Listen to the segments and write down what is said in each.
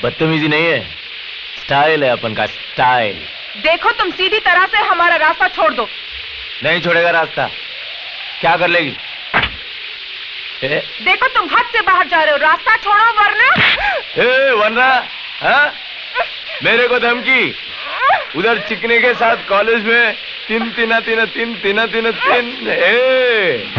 बदतमीजी नहीं है, स्टाइल है अपन का, स्टाइल। देखो तुम सीधी तरह से हमारा रास्ता छोड़ दो। नहीं छोड़ेगा रास्ता। क्या कर लेगी? देखो तुम हद से बाहर जा रहे हो, रास्ता छोड़ो वरना। वरना हाँ? मेरे को धमकी? उधर चिकने के साथ कॉलेज में तीन तीन तीन तीन तीन तीन तीन।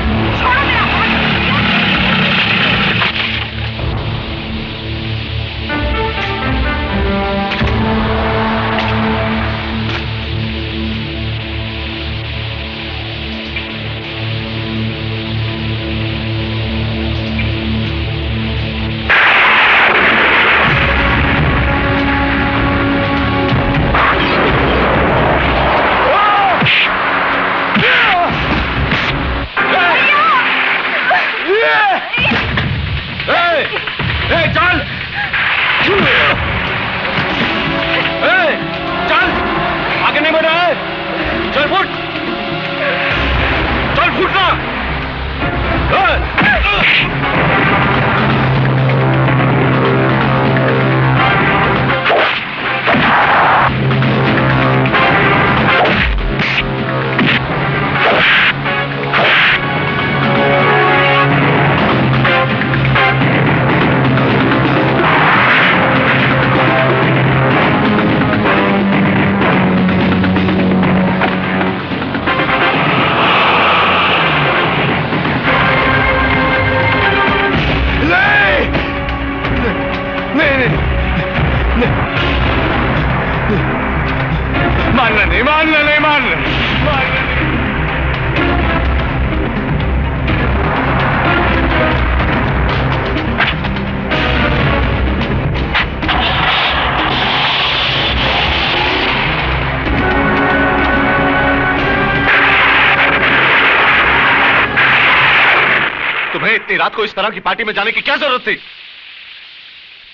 रात को इस तरह की पार्टी में जाने की क्या जरूरत थी?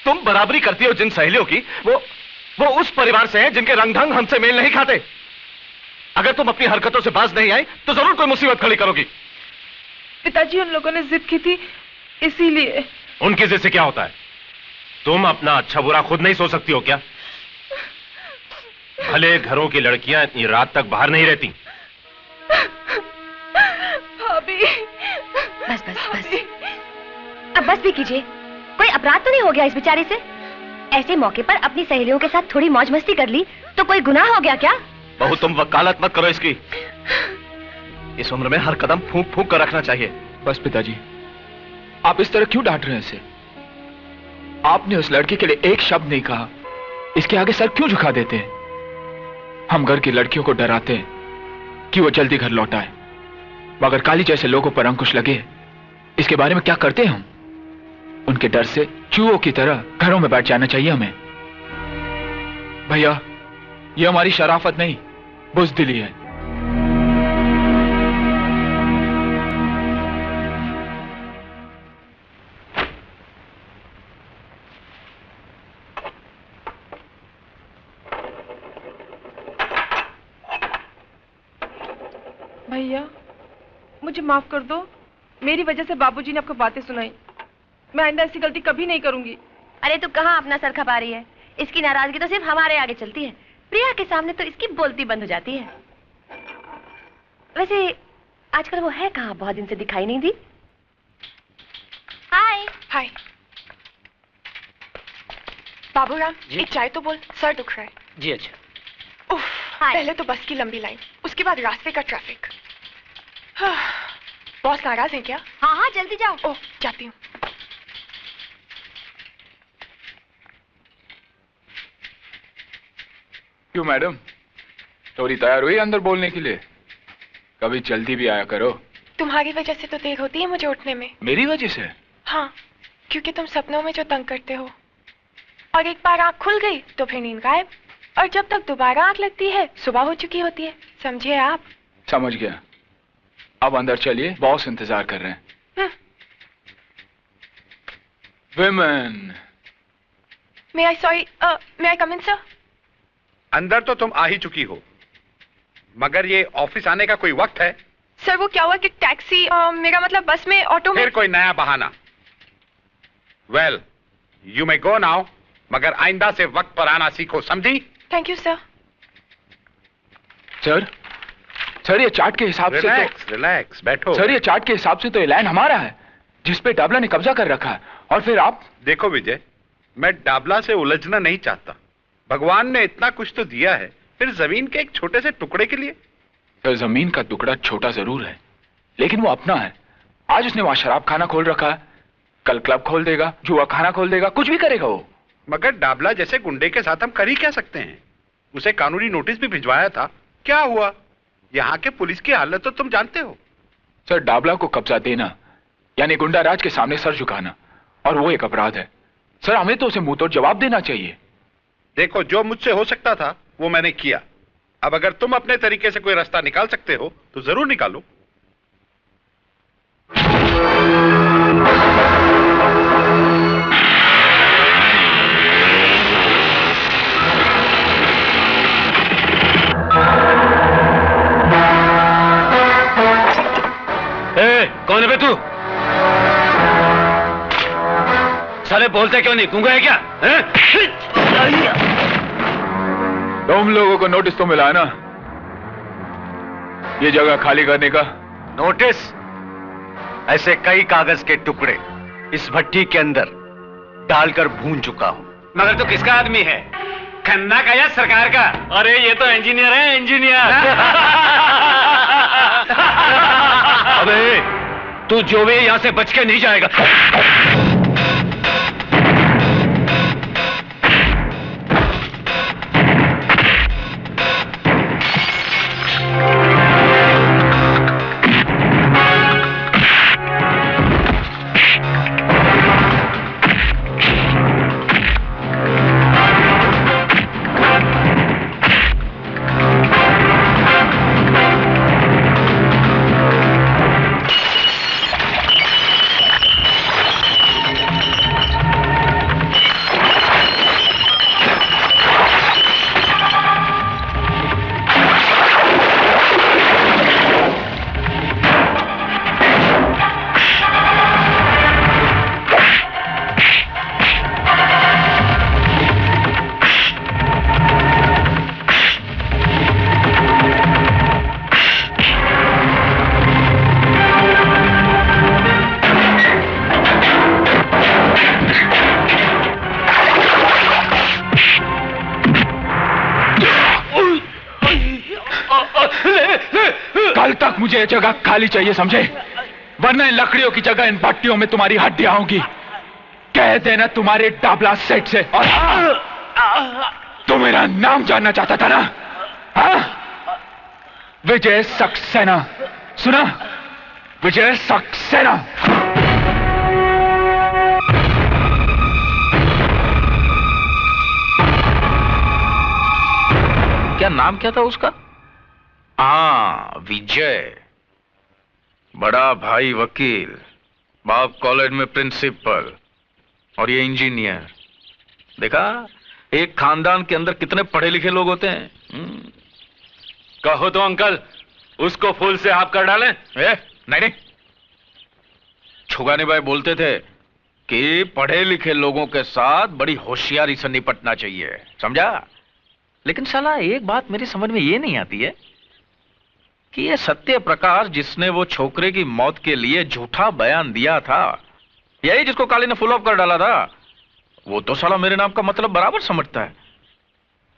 तुम बराबरी करती हो जिन सहेलियों की, वो उस परिवार से हैं जिनके रंग ढंग हमसे मेल नहीं खाते। अगर तुम अपनी हरकतों से बाज नहीं आई तो जरूर कोई मुसीबत खड़ी करोगी। पिताजी उन लोगों ने जिद की थी, इसीलिए। उनकी जिद से क्या होता है? तुम अपना अच्छा बुरा खुद नहीं सोच सकती हो क्या? भले घरों की लड़कियां इतनी रात तक बाहर नहीं रहती। भाभी। बस बस बस, अब बस भी कीजिए। कोई अपराध तो नहीं हो गया इस बेचारे से? ऐसे मौके पर अपनी सहेलियों के साथ थोड़ी मौज मस्ती कर ली तो कोई गुनाह हो गया क्या? बहू तुम वकालत मत करो इसकी। इस उम्र में हर कदम फूंक फूंक कर रखना चाहिए। बस पिताजी, आप इस तरह क्यों डांट रहे हैं इसे? आपने उस लड़की के लिए एक शब्द नहीं कहा, इसके आगे सर क्यों झुका देते हैं? हम घर की लड़कियों को डराते हैं कि वो जल्दी घर लौट आए, मगर काली जैसे लोगों पर अंकुश लगे इसके बारे में क्या करते हैं हम? उनके डर से चूहों की तरह घरों में बैठ जाना चाहिए हमें। भैया, ये हमारी शराफत नहीं, बुज़दिली है। भैया, मुझे माफ कर दो। मेरी वजह से बाबूजी ने आपको बातें सुनाई। मैं आइंदा ऐसी गलती कभी नहीं करूंगी। अरे तू कहाँ अपना सर खपा रही है? इसकी नाराजगी तो सिर्फ हमारे आगे चलती है, प्रिया के सामने तो इसकी बोलती बंद हो जाती है। वैसे आजकल वो है कहाँ? बहुत दिन से दिखाई नहीं दी। हाय। हाय बाबूराम, एक चाय तो बोल, सर दुख रहा है। जी अच्छा। उफ, पहले तो बस की लंबी लाइन, उसके बाद रास्ते का ट्रैफिक। बॉस नाराज है क्या? हाँ हाँ जल्दी जाओ। ओह, जाती हूँ। क्यों मैडम, थोड़ी तैयार हुई अंदर बोलने के लिए? कभी जल्दी भी आया करो। तुम्हारी वजह से तो देर होती है मुझे उठने में। मेरी वजह से? हाँ, क्योंकि तुम सपनों में जो तंग करते हो, और एक बार आंख खुल गई तो फिर नींद गायब, और जब तक दोबारा आंख लगती है सुबह हो चुकी होती है। समझे आप? समझ गया। अब अंदर चलिए, बॉस इंतजार कर रहे हैं। विमेन। मे आई कम इन सर? अंदर तो तुम आ ही चुकी हो, मगर ये ऑफिस आने का कोई वक्त है? सर वो क्या हुआ कि टैक्सी, मेरा मतलब बस में, ऑटो में। फिर कोई नया बहाना। Well, you may go now, मगर आइंदा से वक्त पर आना सीखो, समझी? Thank you sir. सर ये चार्ट के हिसाब से रिलैक्स रिलैक्स, बैठो। सर ये चार्ट के हिसाब से तो ये लैंड हमारा है जिस पे डाबला ने कब्जा कर रखा है, और फिर आप। देखो विजय, मैं डाबला से उलझना नहीं चाहता। भगवान ने इतना कुछ तो दिया है, फिर जमीन के एक छोटे से टुकड़े के लिए। सर जमीन का टुकड़ा छोटा जरूर है, लेकिन वो अपना है। आज उसने वहां शराब खाना खोल रखा है, कल क्लब खोल देगा, जुआ खाना खोल देगा, कुछ भी करेगा वो। मगर डाबला जैसे गुंडे के साथ हम कर ही क्या सकते हैं? उसे कानूनी नोटिस भी भिजवाया था, क्या हुआ? यहाँ के पुलिस की हालत तो तुम जानते हो। सर डाबला को कब्जा देना यानी गुंडा राज के सामने सर झुकाना, और वो एक अपराध है। सर हमें तो उसे मुंह तोड़ जवाब देना चाहिए। देखो, जो मुझसे हो सकता था वो मैंने किया। अब अगर तुम अपने तरीके से कोई रास्ता निकाल सकते हो तो जरूर निकालो। कौन है बे तू? साले बोलते क्यों नहीं? गूंगा है क्या? तुम लोगों को नोटिस तो मिला है ना ये जगह खाली करने का? नोटिस? ऐसे कई कागज के टुकड़े इस भट्टी के अंदर डालकर भून चुका हूं। मगर तो किसका आदमी है? खन्ना का या सरकार का? अरे ये तो इंजीनियर है, इंजीनियर। अबे तू जो भी यहां से बच के नहीं जाएगा। कल तक मुझे ये जगह खाली चाहिए, समझे? वरना इन लकड़ियों की जगह इन भट्टियों में तुम्हारी हड्डियां होंगी। कह देना तुम्हारे डाबला सेठ से। और तू मेरा नाम जानना चाहता था ना? हाँ? विजय सक्सेना, सुना? विजय सक्सेना। क्या नाम क्या था उसका? हाँ, विजय। बड़ा भाई वकील, बाप कॉलेज में प्रिंसिपल, और ये इंजीनियर। देखा, एक खानदान के अंदर कितने पढ़े लिखे लोग होते हैं। कहो तो अंकल, उसको फूल से आप कर डालें? नहीं, छुगाने भाई बोलते थे कि पढ़े लिखे लोगों के साथ बड़ी होशियारी से निपटना चाहिए, समझा? लेकिन साला एक बात मेरी समझ में ये नहीं आती है कि ये सत्य प्रकाश जिसने वो छोकरे की मौत के लिए झूठा बयान दिया था, यही जिसको काली ने फुल ऑफ कर डाला था, वो तो साला मेरे नाम का मतलब बराबर समझता है।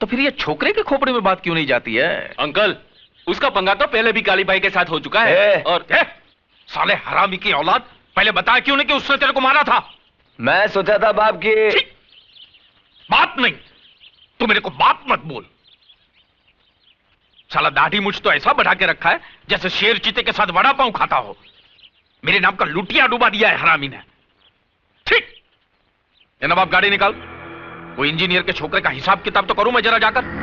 तो फिर ये छोकरे के खोपड़े में बात क्यों नहीं जाती है? अंकल, उसका पंगा तो पहले भी काली भाई के साथ हो चुका है। और साले हरामी की औलाद, पहले बताया क्यों नहीं कि उसने तेरे को मारा था? मैं सोचा था बाप की बात नहीं, तू मेरे को बाप मत बोल। साला दाढ़ी मुझ तो ऐसा बढ़ा के रखा है जैसे शेर चीते के साथ वड़ा पाव खाता हो। मेरे नाम का लुटिया डुबा दिया है हरामी ने। ठीक, ये नवाब गाड़ी निकाल। वो इंजीनियर के छोकरे का हिसाब किताब तो करूं मैं जरा जाकर।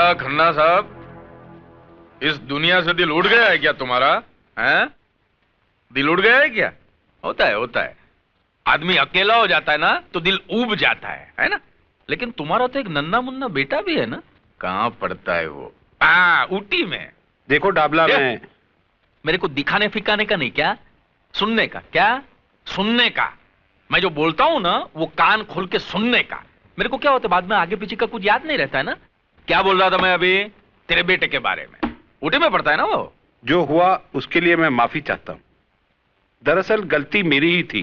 क्या खन्ना साहब, इस दुनिया से दिल उड़ गया है क्या तुम्हारा? हैं? दिल उड़ गया है क्या? होता है। आदमी अकेला हो जाता है ना तो दिल ऊब जाता है ना? लेकिन तुम्हारा तो एक नन्ना मुन्ना बेटा भी है ना? कहाँ पढ़ता है वो? ऊटी में। देखो डाबला, में मेरे को दिखाने फिकाने का नहीं, क्या सुनने का? क्या सुनने का? मैं जो बोलता हूं ना वो कान खोल के सुनने का। मेरे को क्या होता है बाद में आगे पीछे का कुछ याद नहीं रहता है ना। क्या बोल रहा था मैं अभी? तेरे बेटे के बारे में। ऊटी में पढ़ता है ना वो? जो हुआ उसके लिए मैं माफी चाहता हूं। दरअसल गलती मेरी ही थी,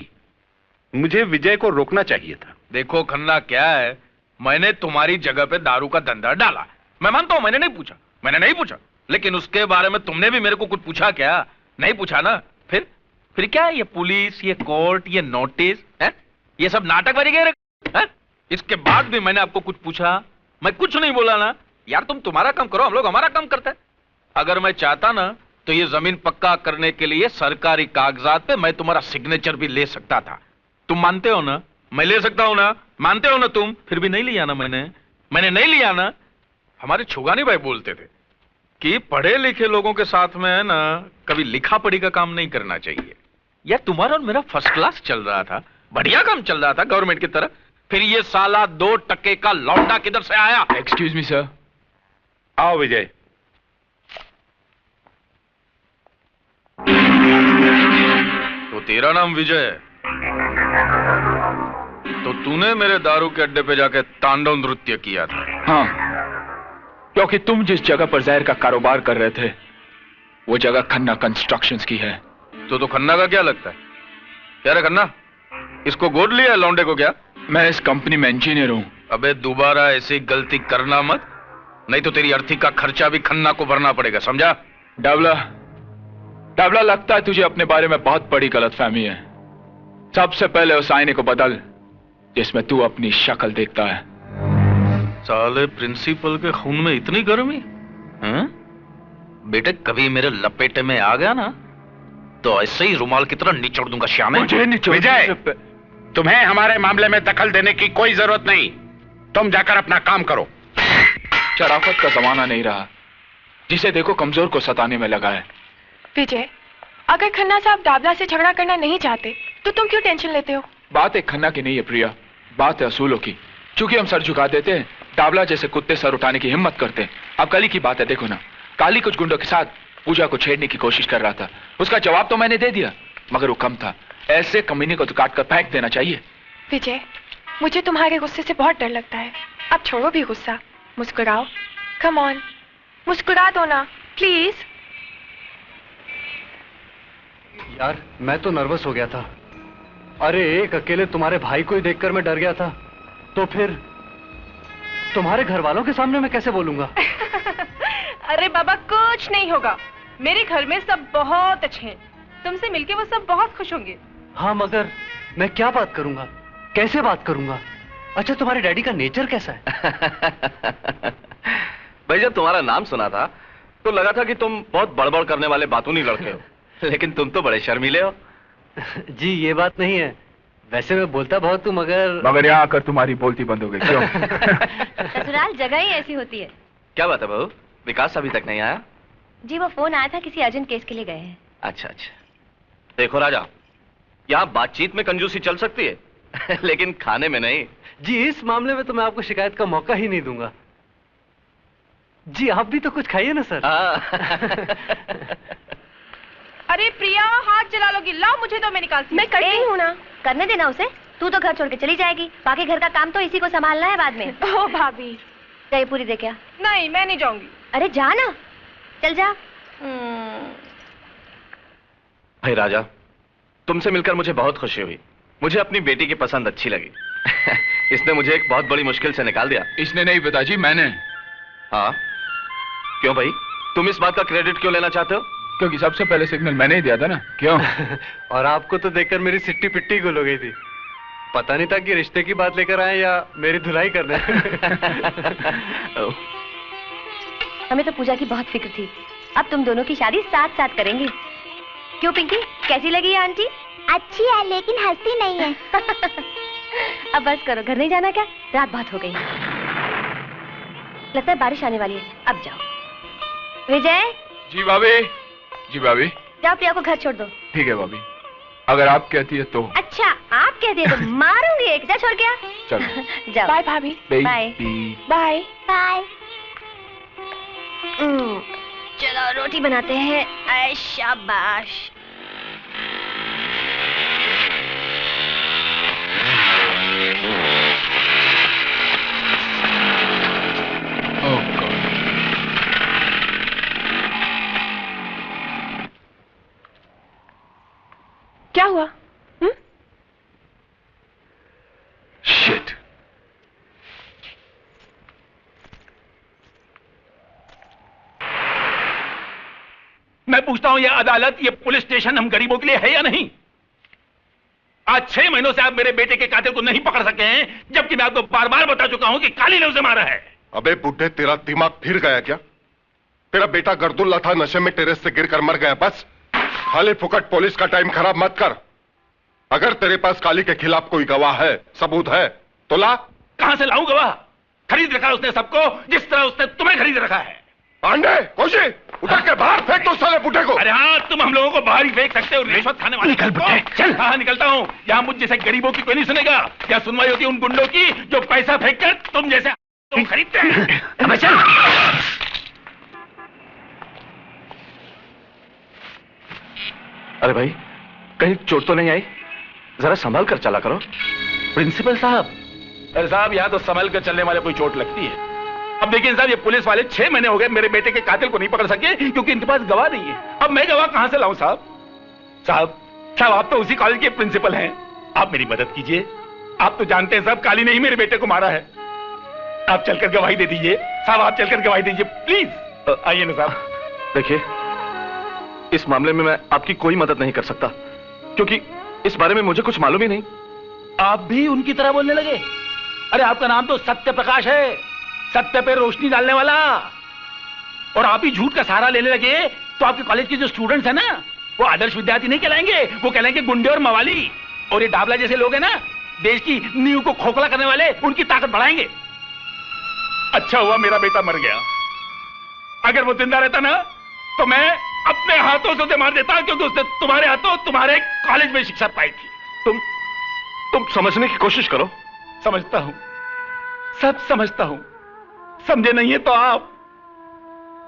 मुझे विजय को रोकना चाहिए था। देखो खन्ना, क्या है, मैंने तुम्हारी जगह पे दारू का धंधा डाला, मैं मानता हूं, मैंने नहीं पूछा, लेकिन उसके बारे में तुमने भी मेरे को कुछ पूछा क्या? नहीं पूछा ना। फिर क्या है ये पुलिस, ये कोर्ट, ये नोटिस है, ये सब नाटक बनी गए है? इसके बाद भी मैंने आपको कुछ पूछा? मैं कुछ नहीं बोला ना। यार तुम तुम्हारा काम करो, हम लोग हमारा काम करते हैं। अगर मैं चाहता ना तो ये जमीन पक्का करने के लिए सरकारी कागजात पे मैं तुम्हारा सिग्नेचर भी ले सकता था। तुम मानते हो ना? मैं ले सकता हूं ना? मानते हो ना तुम? फिर भी नहीं लिया ना मैंने नहीं लिया ना। हमारे छुगानी भाई बोलते थे कि पढ़े लिखे लोगों के साथ में है ना कभी लिखा पढ़ी का काम नहीं करना चाहिए। यार तुम्हारा और मेरा फर्स्ट क्लास चल रहा था, बढ़िया काम चल रहा था गवर्नमेंट की तरह। फिर ये साला 2 टके का लौंडा किधर से आया? Excuse me sir. आओ विजय। तो तेरा नाम विजय है, तो तूने मेरे दारू के अड्डे पे जाके तांडव नृत्य किया था? हाँ, क्योंकि तुम जिस जगह पर जहर का कारोबार कर रहे थे वो जगह खन्ना कंस्ट्रक्शंस की है। तो खन्ना का क्या लगता है? क्या रे खन्ना, इसको गोद लिया है लौंडे को क्या? मैं इस कंपनी में इंजीनियर हूं। अबे दोबारा ऐसी गलती करना मत, नहीं तो तेरी अर्थी का खर्चा भी खन्ना को भरना पड़ेगा, समझा? डाबला, लगता है तुझे अपने बारे में बहुत बड़ी गलतफहमी है। सबसे पहले उस आईने को बदल जिसमें तू अपनी शक्ल देखता है। साले प्रिंसिपल के खून में इतनी गर्मी? बेटे कभी मेरे लपेटे में आ गया ना तो ऐसे ही रुमाल की तरह निचोड़ दूंगा श्यामे। विजय, तुम्हें हमारे मामले में दखल देने की कोई जरूरत नहीं। तुम जाकर अपना काम करो। शराफत का जमाना नहीं रहा, जिसे देखो कमजोर को सताने में लगा है। विजय, अगर खन्ना साहब डाबला से झगड़ा करना नहीं चाहते तो तुम क्यों टेंशन लेते हो? बात एक खन्ना की नहीं है प्रिया, बात है असूलों की। चूंकि हम सर झुका देते हैं, डाबला जैसे कुत्ते सर उठाने की हिम्मत करते हैं। अब कल ही की बात है, देखो ना, काली कुछ गुंडों के साथ पूजा को छेड़ने की कोशिश कर रहा था। उसका जवाब तो मैंने दे दिया, मगर वो कम था। ऐसे कमीने को तो काट कर फेंक देना चाहिए। विजय, मुझे तुम्हारे गुस्से से बहुत डर लगता है। अब छोड़ो भी गुस्सा, मुस्कुराओ। कम ऑन, मुस्कुरा दो ना प्लीज। यार मैं तो नर्वस हो गया था। अरे एक अकेले तुम्हारे भाई को ही देखकर मैं डर गया था, तो फिर तुम्हारे घर वालों के सामने मैं कैसे बोलूंगा? अरे बाबा कुछ नहीं होगा, मेरे घर में सब बहुत अच्छे हैं। तुमसे मिलके वो सब बहुत खुश होंगे। हाँ मगर मैं क्या बात करूंगा, कैसे बात करूंगा? अच्छा तुम्हारे डैडी का नेचर कैसा है? भाई जब तुम्हारा नाम सुना था तो लगा था कि तुम बहुत बड़बड़ करने वाले बातूनी लड़के हो, लेकिन तुम तो बड़े शर्मीले हो। जी ये बात नहीं है, वैसे मैं बोलता बहुत हूँ मगर यहाँ आकर तुम्हारी बोलती बंद हो गई क्यों? ससुराल जगह ही ऐसी होती है। क्या बात है बहू, विकास अभी तक नहीं आया? जी वो फोन आया था, किसी अर्जेंट केस के लिए गए हैं। अच्छा अच्छा। देखो राजा, यहाँ बातचीत में कंजूसी चल सकती है लेकिन खाने में नहीं। जी इस मामले में तो मैं आपको शिकायत का मौका ही नहीं दूंगा। जी आप भी तो कुछ खाइए ना सर। अरे प्रिया हाथ जला लोगी, लाओ मुझे तो मैं निकालती हूँ। मैं करती हूँ ना। करने देना उसे, तू तो घर छोड़ के चली जाएगी, बाकी घर का काम तो इसी को संभालना है बाद में। ओ भाभी, चाय पूरी दे क्या? नहीं मैं नहीं जाऊंगी। अरे जा ना, चल जा। भाई राजा, तुमसे मिलकर मुझे बहुत खुशी हुई। मुझे अपनी बेटी की पसंद अच्छी लगी इसने मुझे एक बहुत बड़ी मुश्किल से निकाल दिया। इसने नहीं पिताजी, मैंने। हाँ क्यों भाई, तुम इस बात का क्रेडिट क्यों लेना चाहते हो? क्योंकि सबसे पहले सिग्नल मैंने ही दिया था ना। क्यों? और आपको तो देखकर मेरी सिट्टी पिट्टी गुल हो गई थी। पता नहीं था कि रिश्ते की बात लेकर आए या मेरी धुलाई करने। हमें तो पूजा की बहुत फिक्र थी, अब तुम दोनों की शादी साथ साथ करेंगे। क्यों पिंकी, कैसी लगी ये आंटी? अच्छी है लेकिन हंसती नहीं है। अब बस करो, घर नहीं जाना क्या? रात बहुत हो गई। लगता है बारिश आने वाली है, अब जाओ। विजय। जी भाभी। जी भाभी। जाओ प्रिया को घर छोड़ दो। ठीक है भाभी, अगर आप कहती है तो। अच्छा आप कहती है तो मारूंगी एक। जा छोड़ के आ। चलो। जाओ। बाय भाभी। बाय। बाय। बाय। चलो रोटी बनाते हैं। ऐ शाबाश। क्या हुआ? शिट। मैं पूछता हूं, ये अदालत, ये पुलिस स्टेशन हम गरीबों के लिए है या नहीं? आज 6 महीनों से आप मेरे बेटे के कातिल को नहीं पकड़ सके हैं, जबकि मैं आपको बार बार बता चुका हूं कि काली ने उसे मारा है। अबे बुड्ढे, तेरा दिमाग फिर गया क्या? तेरा बेटा गर्दुल्ला था, नशे में टेरेस से गिरकर मर गया। बस खाली फुकट पुलिस का टाइम खराब मत कर। अगर तेरे पास काली के खिलाफ कोई गवाह है, सबूत है, तो ला। कहां से लाऊं गवाह? खरीद रखा उसने सबको, जिस तरह उसने तुम्हें खरीद रखा है। पांडे, कोशी, उठा के बाहर फेंक दो साले बुड्ढे को। अरे हाँ, तुम हम लोगों को बाहर ही फेंक सकते हो, रिश्वत खाने वाले। निकल बुड्ढे, चल। हाँ निकलता हूँ। यहाँ मुझ जैसे गरीबों की कोई नहीं सुनेगा। क्या सुनवाई होती है उन गुंडों की जो पैसा फेंक कर तुम जैसे तुम खरीदते हैं। अब चल। अरे भाई, कहीं चोट तो नहीं आई? जरा संभाल कर चला करो। प्रिंसिपल साहब। अरे साहब, यहाँ तो संभल कर चलने वाले कोई चोट लगती है। अब देखिए साहब, ये पुलिस वाले 6 महीने हो गए मेरे बेटे के कातिल को नहीं पकड़ सके क्योंकि इनके पास गवाह नहीं है। अब मैं गवाह कहां से लाऊं साहब? साहब आप तो उसी कॉलेज के प्रिंसिपल हैं, आप मेरी मदद कीजिए। आप तो जानते हैं साहब, काली ने ही मेरे बेटे को मारा है। आप चलकर गवाही दे दीजिए साहब, आप चलकर गवाही दीजिए प्लीज। आइए ना साहब। देखिए, इस मामले में मैं आपकी कोई मदद नहीं कर सकता क्योंकि इस बारे में मुझे कुछ मालूम ही नहीं। आप भी उनकी तरह बोलने लगे? अरे आपका नाम तो सत्य प्रकाश है, सत्य पे रोशनी डालने वाला। और आप ही झूठ का सहारा लेने लगे तो आपके कॉलेज के जो स्टूडेंट्स हैं ना, वो आदर्श विद्यार्थी नहीं कहलाएंगे, वो कहलाएंगे गुंडे और मवाली। और ये डाबला जैसे लोग हैं ना, देश की नींव को खोखला करने वाले, उनकी ताकत बढ़ाएंगे। अच्छा हुआ मेरा बेटा मर गया, अगर वो जिंदा रहता ना तो मैं अपने हाथों से उसे मार देता, क्योंकि उसने तुम्हारे हाथों तुम्हारे कॉलेज में शिक्षा पाई थी। तुम समझने की कोशिश करो। समझता हूं, सब समझता हूं। समझे नहीं है तो आप,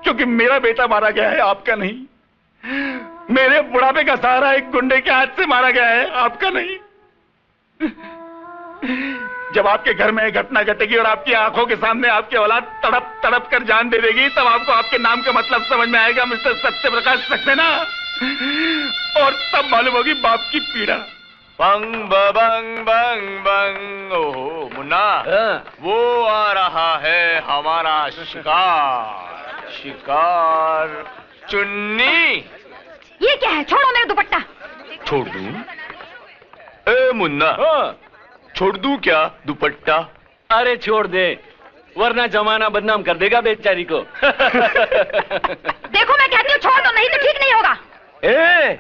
क्योंकि मेरा बेटा मारा गया है, आपका नहीं। मेरे बुढ़ापे का सहारा एक गुंडे के हाथ से मारा गया है, आपका नहीं। जब आपके घर में घटना घटेगी और आपकी आंखों के सामने आपकी औलाद तड़प तड़प कर जान दे देगी, तब आपको आपके नाम का मतलब समझ में आएगा, मिस्टर सत्य प्रकाश सक्सेना। और तब मालूम होगी बाप की पीड़ा। बंग बंग बंग बंग। ओहो मुन्ना, वो आ रहा है हमारा शिकार। शिकार चुन्नी। ये क्या है? छोड़ो मेरा दुपट्टा। छोड़ दूं? ए मुन्ना, छोड़ दूं क्या दुपट्टा? अरे छोड़ दे, वरना जमाना बदनाम कर देगा बेचारी को। देखो मैं कहती हूँ छोड़ दो, नहीं तो ठीक नहीं होगा। ए,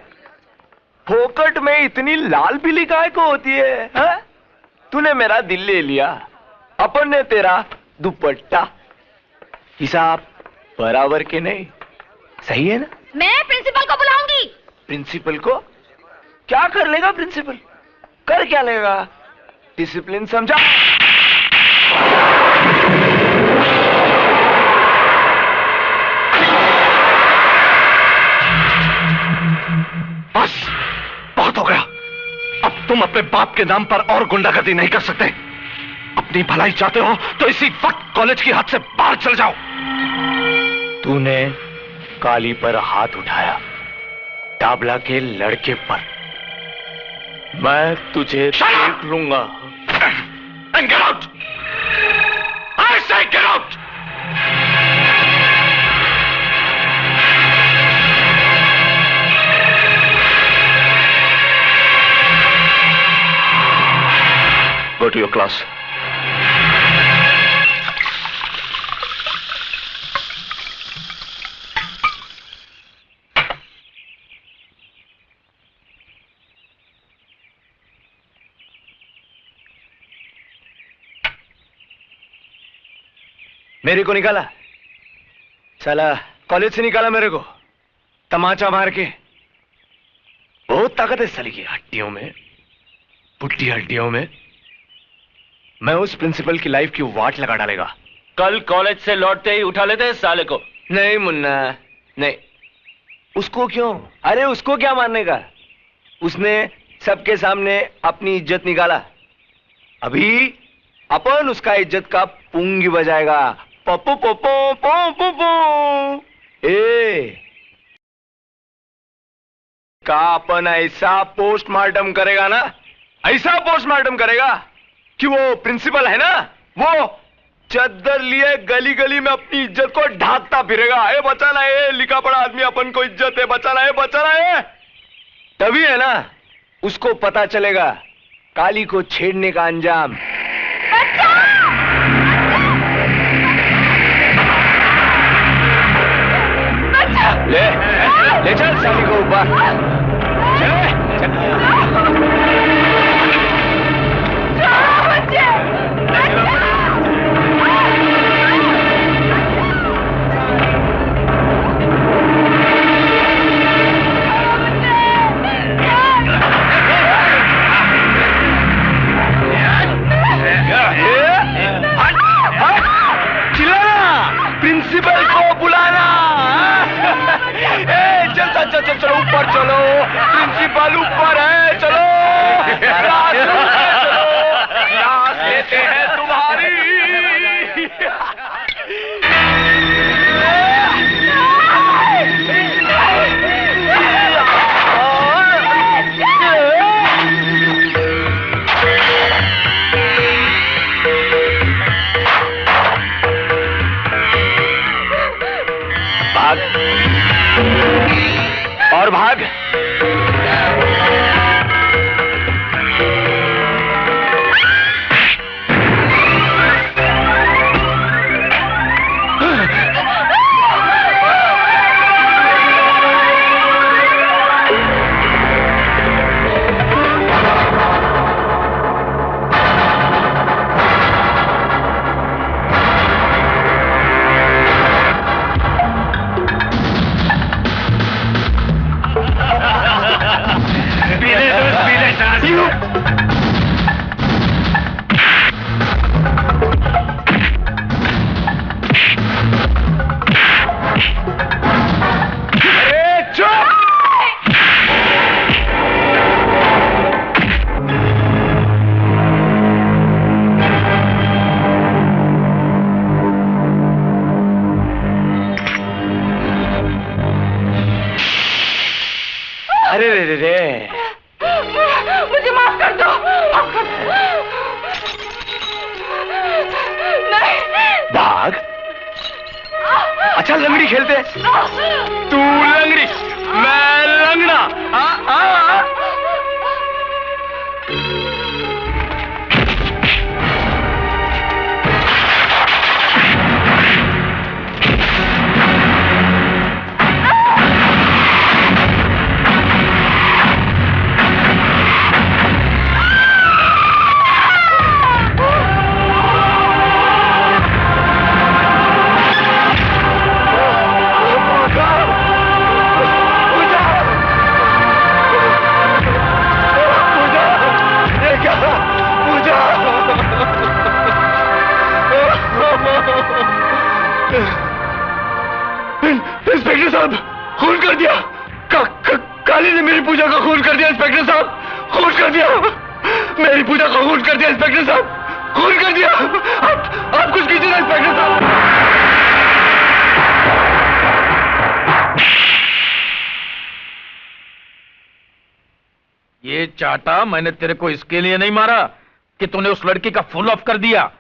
फोकट में इतनी लाल पीली काय को होती है, हा? तूने मेरा दिल ले लिया, अपन ने तेरा दुपट्टा। हिसाब बराबर के नहीं, सही है ना? मैं प्रिंसिपल को बुलाऊंगी। प्रिंसिपल को? क्या कर लेगा प्रिंसिपल? कर क्या लेगा? डिसिप्लिन समझा? बस बहुत हो गया। अब तुम अपने बाप के नाम पर और गुंडागर्दी नहीं कर सकते। अपनी भलाई चाहते हो तो इसी वक्त कॉलेज की हद से बाहर चल जाओ। तूने काली पर हाथ उठाया, डाबला के लड़के पर। मैं तुझे देख लूंगा। And get out! I say get out! Go to your class. मेरे को निकाला, साला कॉलेज से निकाला मेरे को तमाचा मार के। बहुत ताकत है साली की हड्डियों में, पुट्टी हड्डियों में। मैं उस प्रिंसिपल की लाइफ की वाट लगा डालेगा। कल कॉलेज से लौटते ही उठा लेते हैं साले को। नहीं मुन्ना नहीं, उसको क्यों? अरे उसको क्या मानने का? उसने सबके सामने अपनी इज्जत निकाला। अभी अपन उसका इज्जत का पुंगी बजाएगा। पप्पू पप्पू पप्पू पप्पू। ए का अपन ऐसा पोस्टमार्टम करेगा ना, ऐसा पोस्टमार्टम करेगा कि वो प्रिंसिपल है ना, वो चद्दर लिए गली गली में अपनी इज्जत को ढांकता फिरेगा। ए बचाना है, लिखा पड़ा आदमी अपन को इज्जत है, बचाना है, बचाना है। तभी है ना उसको पता चलेगा काली को छेड़ने का अंजाम। ले ले चल साली को ऊपर। प्रिंसिपल को बुलाना। चल चलो ऊपर चलो, प्रिंसिपल ऊपर है, चलो क्लास लेते हैं तुम्हारी। भाग और भाग। मुझे माफ कर दो। नहीं। भाग। अच्छा लंगड़ी खेलते? तू लंगड़ी, मैं लंगड़ा। इंस्पेक्टर साहब खून कर दिया। काली ने मेरी पूजा का खून कर दिया। इंस्पेक्टर साहब खून कर दिया, मेरी पूजा का खून कर दिया। इंस्पेक्टर साहब खून कर दिया। आप कुछ कीजिए ना इंस्पेक्टर साहब। ये चाटा मैंने तेरे को इसके लिए नहीं मारा कि तूने उस लड़की का फुल ऑफ कर दिया।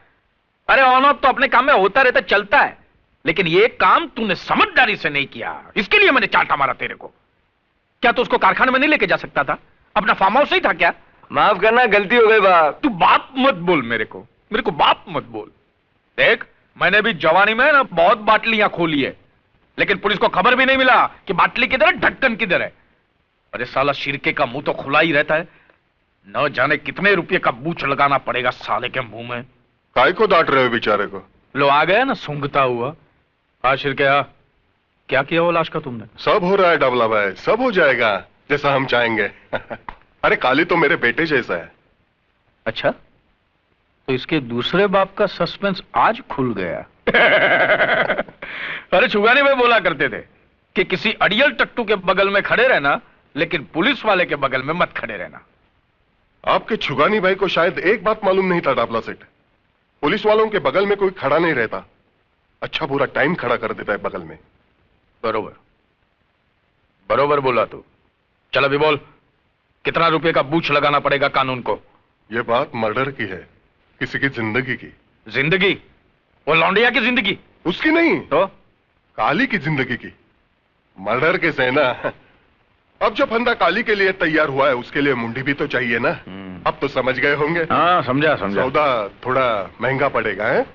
अरे ऑन ऑफ तो अपने काम में होता रहता, चलता है, लेकिन ये काम तूने समझदारी से नहीं किया, इसके लिए मैंने चाटा मारा तेरे को। क्या तू उसको कारखाने में नहीं लेके जा सकता था? अपना फार्म हाउस ही था क्या? माफ करना, गलती हो गई बाप। तू बाप मत बोल मेरे को बाप मत बोल। देख मैंने भी जवानी में ना बहुत बाटलियां खोली है, लेकिन पुलिस को खबर भी नहीं मिला कि बाटली किधर है, ढक्कन किधर है। अरे साला शिरके का मुंह तो खुला ही रहता है, न जाने कितने रुपये का बूच लगाना पड़ेगा साले के मुंह में। काय को डांट रहे हो बेचारे को? लो आ गया ना सूंघता हुआ। आशिर क्या किया वो लाश का तुमने? सब हो रहा है डबला भाई, सब हो जाएगा जैसा हम चाहेंगे। अरे काली तो मेरे बेटे जैसा है। अच्छा, तो इसके दूसरे बाप का सस्पेंस आज खुल गया। अरे छुगानी भाई बोला करते थे कि किसी अड़ियल टट्टू के बगल में खड़े रहना, लेकिन पुलिस वाले के बगल में मत खड़े रहना। आपके छुगानी भाई को शायद एक बात मालूम नहीं था डाबला सेठ, पुलिस वालों के बगल में कोई खड़ा नहीं रहता, अच्छा पूरा टाइम खड़ा कर देता है बगल में। बरोबर बरोबर बोला तू। चल अभी बोल, कितना रुपए का बूच लगाना पड़ेगा कानून को? यह बात मर्डर की है, किसी की जिंदगी की। जिंदगी? वो लौंडिया की जिंदगी? उसकी नहीं तो काली की जिंदगी की। मर्डर के सेना। अब जो फंदा काली के लिए तैयार हुआ है उसके लिए मुंडी भी तो चाहिए ना। अब तो समझ गए होंगे। हाँ समझा समझा। सौदा थोड़ा महंगा पड़ेगा है?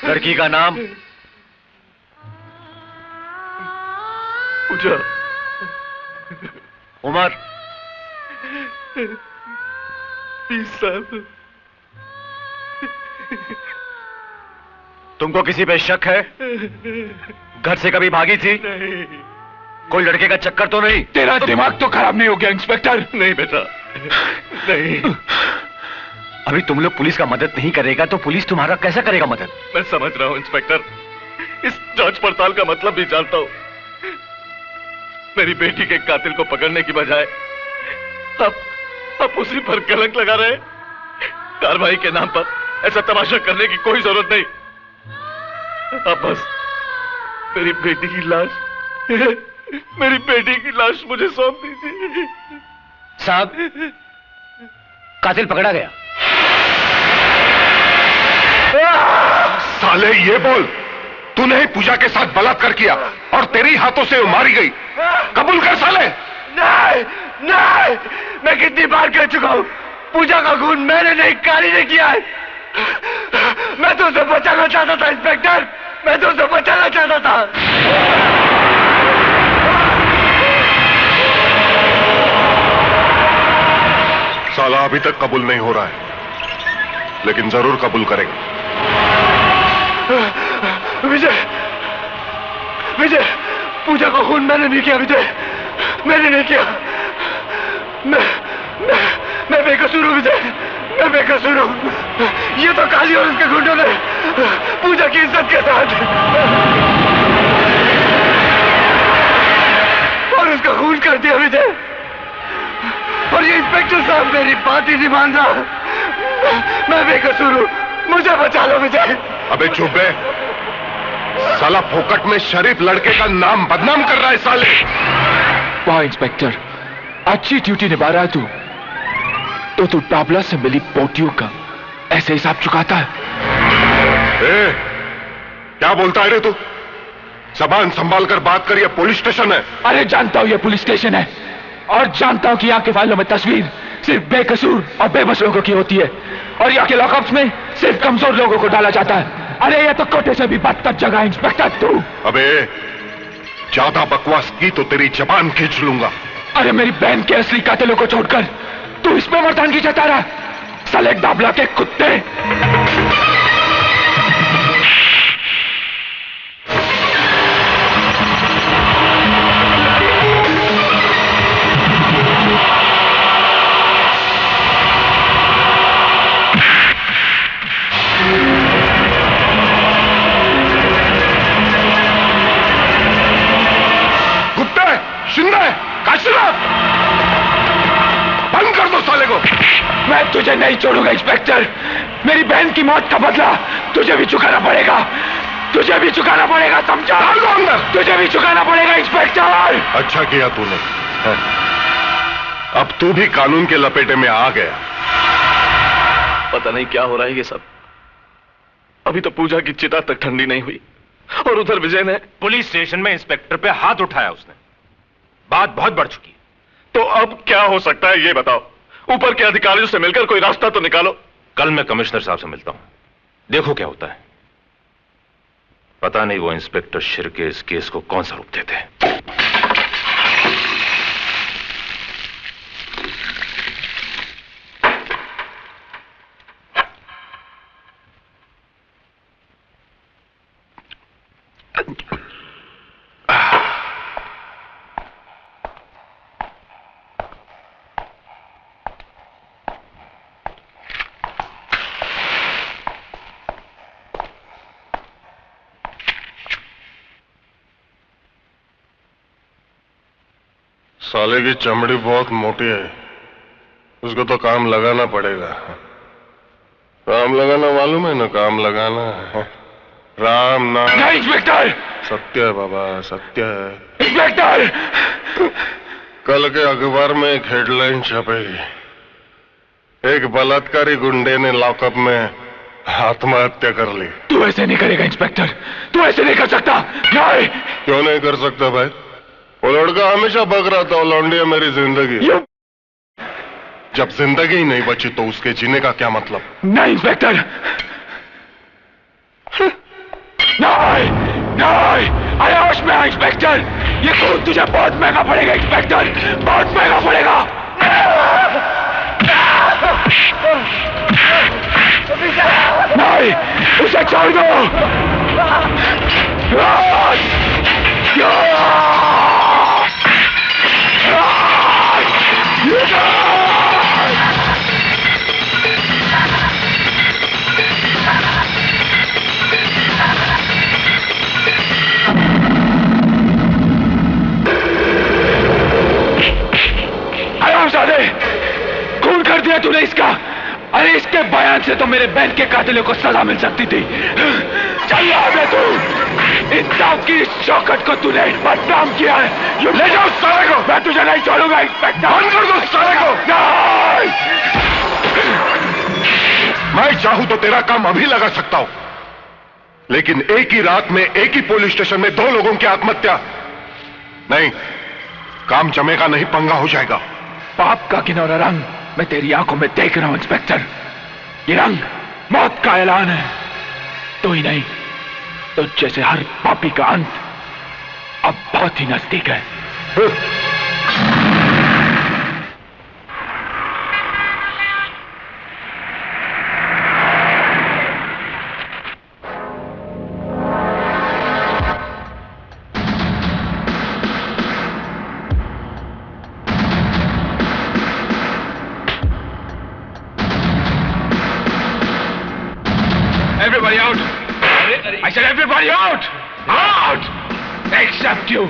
लड़की का नाम? पूजा। उम्र? 20 साल। तुमको किसी पे शक है? घर से कभी भागी थी? नहीं। कोई लड़के का चक्कर तो नहीं? तेरा दिमाग तो खराब नहीं हो गया इंस्पेक्टर? नहीं बेटा, नहीं। अभी तुम लोग पुलिस का मदद नहीं करेगा तो पुलिस तुम्हारा कैसा करेगा मदद? मैं समझ रहा हूं इंस्पेक्टर, इस जांच पड़ताल का मतलब भी जानता हूं। मेरी बेटी के कातिल को पकड़ने की बजाय अब उसी पर कलंक लगा रहे। कार्रवाई के नाम पर ऐसा तमाशा करने की कोई जरूरत नहीं। अब बस मेरी बेटी की लाश मुझे सौंप दीजिए। साहब, कातिल पकड़ा गया। साले ये बोल, तूने ही पूजा के साथ बलात्कार किया और तेरी हाथों से वो मारी गई। कबूल कर साले। नहीं नहीं, मैं कितनी बार कह चुका हूं, पूजा का खून मैंने नहीं, काली ने किया है। मैं तो उसे बचाना चाहता था इंस्पेक्टर, मैं तो उसे बचाना चाहता था। साला अभी तक कबूल नहीं हो रहा है, लेकिन जरूर कबूल करेगा। विजय, विजय, पूजा का खून मैंने नहीं किया विजय, मैंने नहीं किया। मैं बेकसूर हूं विजय, मैं बेकसूर हूं। ये तो काली और उसके गुंडों ने पूजा की इज्जत के साथ और उसका खून कर दिया विजय। और ये इंस्पेक्टर साहब मेरी बात ही नहीं मान रहा। मैं बेकसूर हूं, मुझे बचा लो विजय। अबे चुप है, साला फोकट में शरीफ लड़के का नाम बदनाम कर रहा है साले। वाह इंस्पेक्टर, अच्छी ड्यूटी निभा रहा है तो तू टाबला से मिली पोटियों का ऐसे हिसाब चुकाता है। क्या बोलता है रे तू? जबान संभाल कर बात कर, ये पुलिस स्टेशन है। अरे जानता हूं ये पुलिस स्टेशन है, और जानता हूं कि यहाँ के फाइलों में तस्वीर सिर्फ बेकसूर और बेबस लोगों की होती है, और यहाँ के लॉकअप्स में सिर्फ कमजोर लोगों को डाला जाता है। अरे ये तो कोटे से भी बदतर जगह है इंस्पेक्टर तू। अबे ज्यादा बकवास की तो तेरी जबान खींच लूंगा। अरे मेरी बहन के असली कातिलों को छोड़कर तू इसमें मर्दानगी जता रहा, साले दाबला के कुत्ते। बंद कर दो साले को। मैं तुझे नहीं छोड़ूंगा इंस्पेक्टर, मेरी बहन की मौत का बदला तुझे भी चुकाना पड़ेगा, तुझे भी चुकाना पड़ेगा, समझा? तुझे भी चुकाना पड़ेगा इंस्पेक्टर। अच्छा किया तूने, अब तू भी कानून के लपेटे में आ गया। पता नहीं क्या हो रहा है ये सब। अभी तो पूजा की चिता तक ठंडी नहीं हुई और उधर विजय ने पुलिस स्टेशन में इंस्पेक्टर पे हाथ उठाया। उसने बात बहुत बढ़ चुकी है। तो अब क्या हो सकता है ये बताओ? ऊपर के अधिकारियों से मिलकर कोई रास्ता तो निकालो। कल मैं कमिश्नर साहब से मिलता हूं, देखो क्या होता है। पता नहीं वो इंस्पेक्टर शिर्के इस केस को कौन सा रूप देते हैं। साले की चमड़ी बहुत मोटी है, उसको तो काम लगाना पड़ेगा। काम लगाना मालूम है ना, काम लगाना है। राम नाम। नहीं इंस्पेक्टर। सत्य है बाबा, सत्य है। इंस्पेक्टर, कल के अखबार में एक हेडलाइन छपेगी, एक बलात्कारी गुंडे ने लॉकअप में आत्महत्या कर ली। तू ऐसे नहीं करेगा इंस्पेक्टर, तू ऐसे नहीं कर सकता। नहीं। क्यों नहीं कर सकता भाई? वो लड़का हमेशा बक रहा था, लौंडिया मेरी जिंदगी। जब जिंदगी ही नहीं बची तो उसके जीने का क्या मतलब? नहीं इंस्पेक्टर, नहीं नहीं, अरे होश में आ इंस्पेक्टर, ये खून तुझे बहुत महंगा पड़ेगा इंस्पेक्टर, बहुत महंगा पड़ेगा। नहीं, उसे छोड़ दो। खून कर दिया तूने इसका। अरे इसके बयान से तो मेरे बहन के कातिलों को सजा मिल सकती थी। चल आगे तू, इंसाफ की शौकत को तूने बदनाम किया है। ले जाओ साले को। मैं तुझे नहीं छोड़ूंगा इंस्पेक्टर। बंद कर दो साले को। नहीं। मैं चाहूं तो तेरा काम अभी लगा सकता हूं, लेकिन एक ही रात में एक ही पुलिस स्टेशन में 2 लोगों की आत्महत्या नहीं, काम जमेगा नहीं, पंगा हो जाएगा। पाप का किनौरा रंग मैं तेरी आंखों में देख रहा हूं इंस्पेक्टर। ये रंग मौत का ऐलान है। तो ही नहीं तो जैसे हर पापी का अंत अब बहुत ही नजदीक है। Everybody out! I said everybody out! Out! Except you!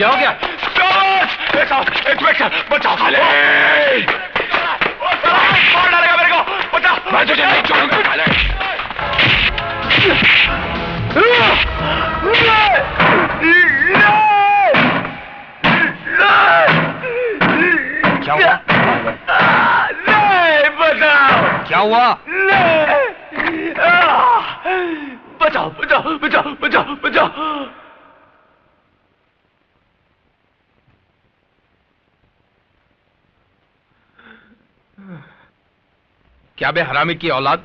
क्या हो गया? बचाओ खाली! मार डालेगा मेरे को! बचाओ! मैं तुझे नहीं छोड़ूंगा खाली! क्या हुआ? नहीं, बचाओ! क्या हुआ? बचाओ, बचाओ, बचाओ, बचाओ, बचाओ! क्या बे हरामी की औलाद,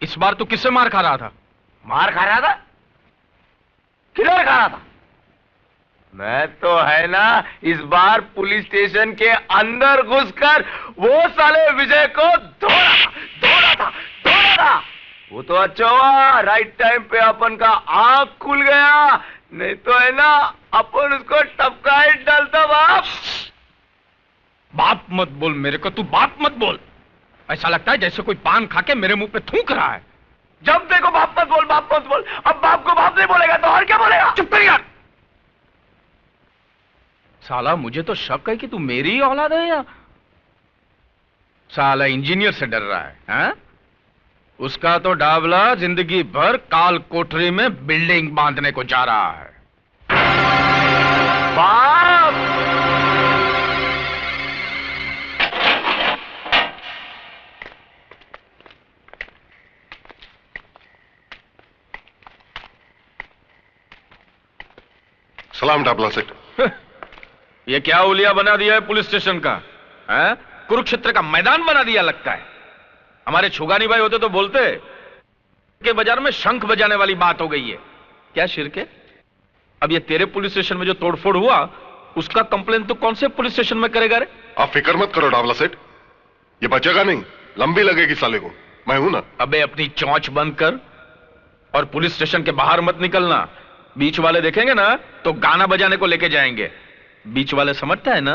इस बार तू किससे मार खा रहा था? मार खा रहा था? किधर खा रहा था? मैं तो है ना इस बार पुलिस स्टेशन के अंदर घुसकर वो साले विजय को धोड़ा था। वो तो अच्छा हुआ राइट टाइम पे अपन का आंख खुल गया, नहीं तो है ना अपन उसको टपका ही डालता। बाप बाप मत बोल मेरे को, तू बाप मत बोल। ऐसा लगता है जैसे कोई पान खा के मेरे मुंह पे थूक रहा है। जब देखो बाप मत बोल, बाप मत बोल। अब बाप को बाप नहीं बोलेगा तो और क्या बोलेगा? चुप कर यार। साला मुझे तो शक है कि तू मेरी ही औलाद है या साला इंजीनियर से डर रहा है, हा? उसका तो डाबला जिंदगी भर काल कोठरी में बिल्डिंग बांधने को जा रहा है। बाप सलाम डाबला सेठ। ये क्या उलिया बना दिया है पुलिस स्टेशन का, है? कुरुक्षेत्र का मैदान बना दिया लगता है। हमारे छुगानी भाई होते तो बोलते कि बाजार में शंख बजाने वाली बात हो गई है। क्या शिरके, अब ये तेरे पुलिस स्टेशन में जो तोड़फोड़ हुआ उसका कंप्लेन तो कौन से पुलिस स्टेशन में करेगा रे? आप फिक्र मत करो डाबला सेठ, ये बचेगा नहीं, लंबी लगेगी साले को, मैं हूं ना। अबे अपनी चौंच बंद कर और पुलिस स्टेशन के बाहर मत निकलना। बीच वाले देखेंगे ना तो गाना बजाने को लेके जाएंगे। बीच वाले समझता है ना?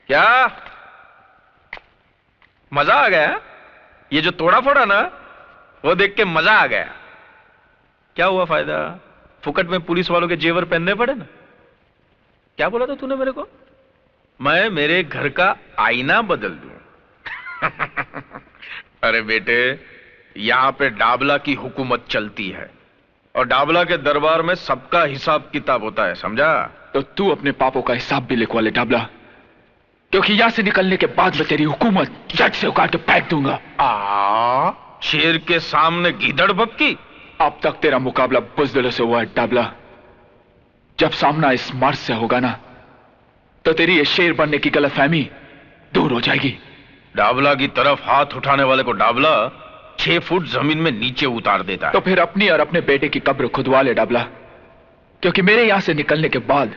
क्या मजा आ गया? ये जो तोड़ा फोड़ा ना वो देख के मजा आ गया। क्या हुआ फायदा, फुकट में पुलिस वालों के जेवर पहनने पड़े ना। क्या बोला था तूने मेरे को? मैं मेरे घर का आईना बदल दूं? अरे बेटे, यहां पे डाबला की हुकूमत चलती है और डाबला के दरबार में सबका हिसाब किताब होता है, समझा? तो तू अपने पापों का हिसाब भी लिखवा ले डाबला, क्योंकि यहां से निकलने के बाद मैं तेरी हुकूमत जट से उखाड़ के फेंक दूंगा। शेर के सामने गीदड़ भपकी। अब तक तेरा मुकाबला बुज़दिलों से हुआ है डाबला, जब सामना इस मर्द से होगा ना तो तेरी ये शेर बनने की गलतफहमी दूर हो जाएगी। डाबला की तरफ हाथ उठाने वाले को डाबला 6 फुट जमीन में नीचे उतार देता है। तो फिर अपनी और अपने बेटे की कब्र खुदवा ले डाबला, क्योंकि मेरे यहां से निकलने के बाद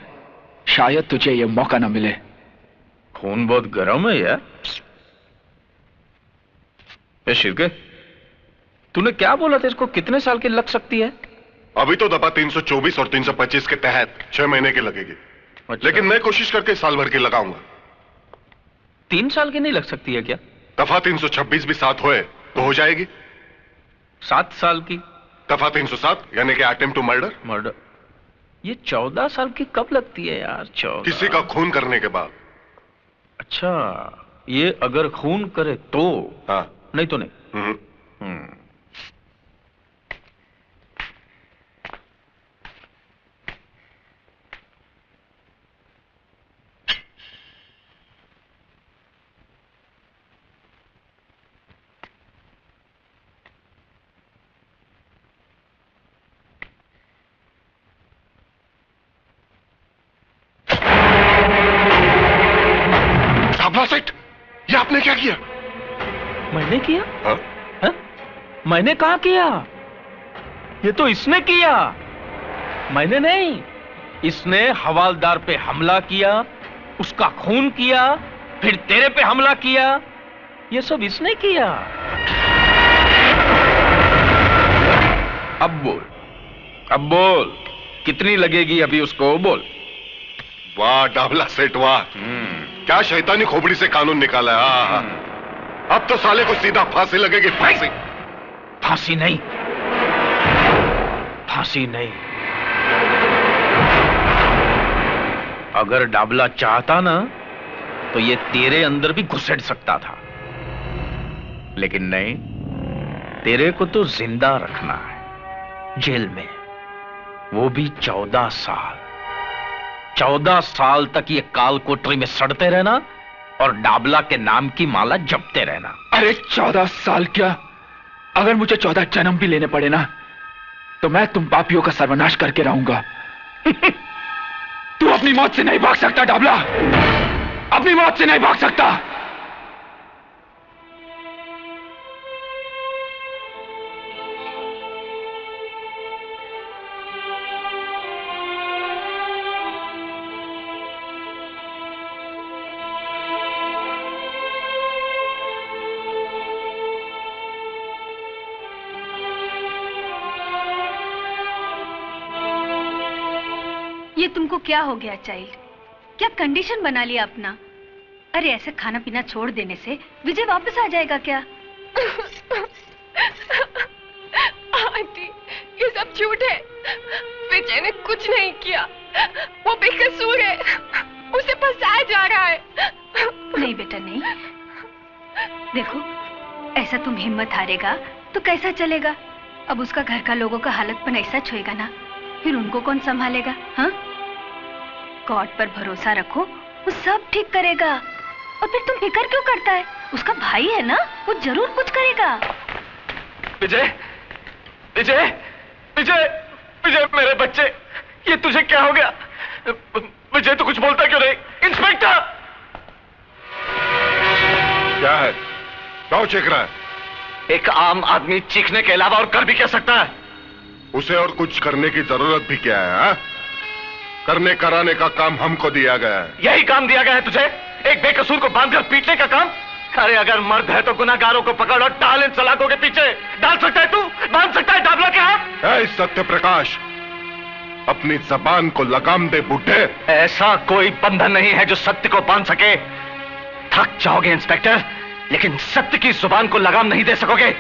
शायद तुझे यह मौका ना मिले। खून बहुत गर्म है यार। शिरके, तूने क्या बोला था? इसको कितने साल की लग सकती है? अभी तो दफा 324 और 325 के तहत 6 महीने की लगेगी। अच्छा। लेकिन मैं कोशिश करके साल भर की लगाऊंगा। 3 साल की नहीं लग सकती है क्या? दफा 326 भी 7 होए तो हो जाएगी। 7 साल की? दफा 307 यानी कि अटेम्प्ट टू मर्डर। ये 14 साल की कब लगती है यार? 14 किसी का खून करने के बाद। अच्छा, ये अगर खून करे तो? हाँ। नहीं तो नहीं। सेठ, ये आपने क्या किया? मैंने किया? हाँ? हा? मैंने कहा किया? ये तो इसने किया, मैंने नहीं। इसने हवालदार पे हमला किया, उसका खून किया, फिर तेरे पे हमला किया। ये सब इसने किया। अब बोल कितनी लगेगी अभी उसको? बोल। वाह डाबला सेठ वाह, क्या शैतानी खोपड़ी से कानून निकाला है। अब तो साले को सीधा फांसी लगेगी। फांसी? फांसी नहीं, फांसी नहीं। अगर डाबला चाहता ना तो ये तेरे अंदर भी घुसेड़ सकता था, लेकिन नहीं, तेरे को तो जिंदा रखना है जेल में, वो भी 14 साल। 14 साल तक ये काल कोठरी में सड़ते रहना और डाबला के नाम की माला जपते रहना। अरे 14 साल क्या, अगर मुझे 14 जन्म भी लेने पड़े ना तो मैं तुम पापियों का सर्वनाश करके रहूंगा। तू अपनी मौत से नहीं भाग सकता डाबला, अपनी मौत से नहीं भाग सकता। ये तुमको क्या हो गया चाइल्ड? क्या कंडीशन बना लिया अपना? अरे ऐसे खाना पीना छोड़ देने से विजय वापस आ जाएगा क्या? आंटी, ये सब झूठ है। विजय ने कुछ नहीं किया, वो बेकसूर है, उसे फंसाया जा रहा है। नहीं बेटा नहीं, देखो ऐसा तुम हिम्मत हारेगा तो कैसा चलेगा? अब उसका घर का लोगों का हालतपन ऐसा छुएगा ना, फिर उनको कौन संभालेगा? हाँ, गॉड पर भरोसा रखो, वो सब ठीक करेगा। और फिर तुम फिक्र क्यों करता है? उसका भाई है ना, वो जरूर कुछ करेगा। विजय, विजय, विजय, विजय, मेरे बच्चे, ये तुझे क्या हो गया? विजय तो कुछ बोलता क्यों नहीं? इंस्पेक्टर! क्या है? क्यों चीख रहा है? एक आम आदमी चीखने के अलावा और कर भी क्या सकता है? उसे और कुछ करने की जरूरत भी क्या है? हा? करने कराने का काम हमको दिया गया है। यही काम दिया गया है तुझे? एक बेकसूर को बांधकर पीटने का काम? अरे अगर मर्द है तो गुनाहगारों को पकड़ और डाल इन सलाखों के पीछे। डाल सकता है तू? बांध सकता है डाबला के हाथ? सत्य प्रकाश, अपनी जबान को लगाम दे बुड्ढे। ऐसा कोई बंधन नहीं है जो सत्य को बांध सके। थक जाओगे इंस्पेक्टर, लेकिन सत्य की जुबान को लगाम नहीं दे सकोगे,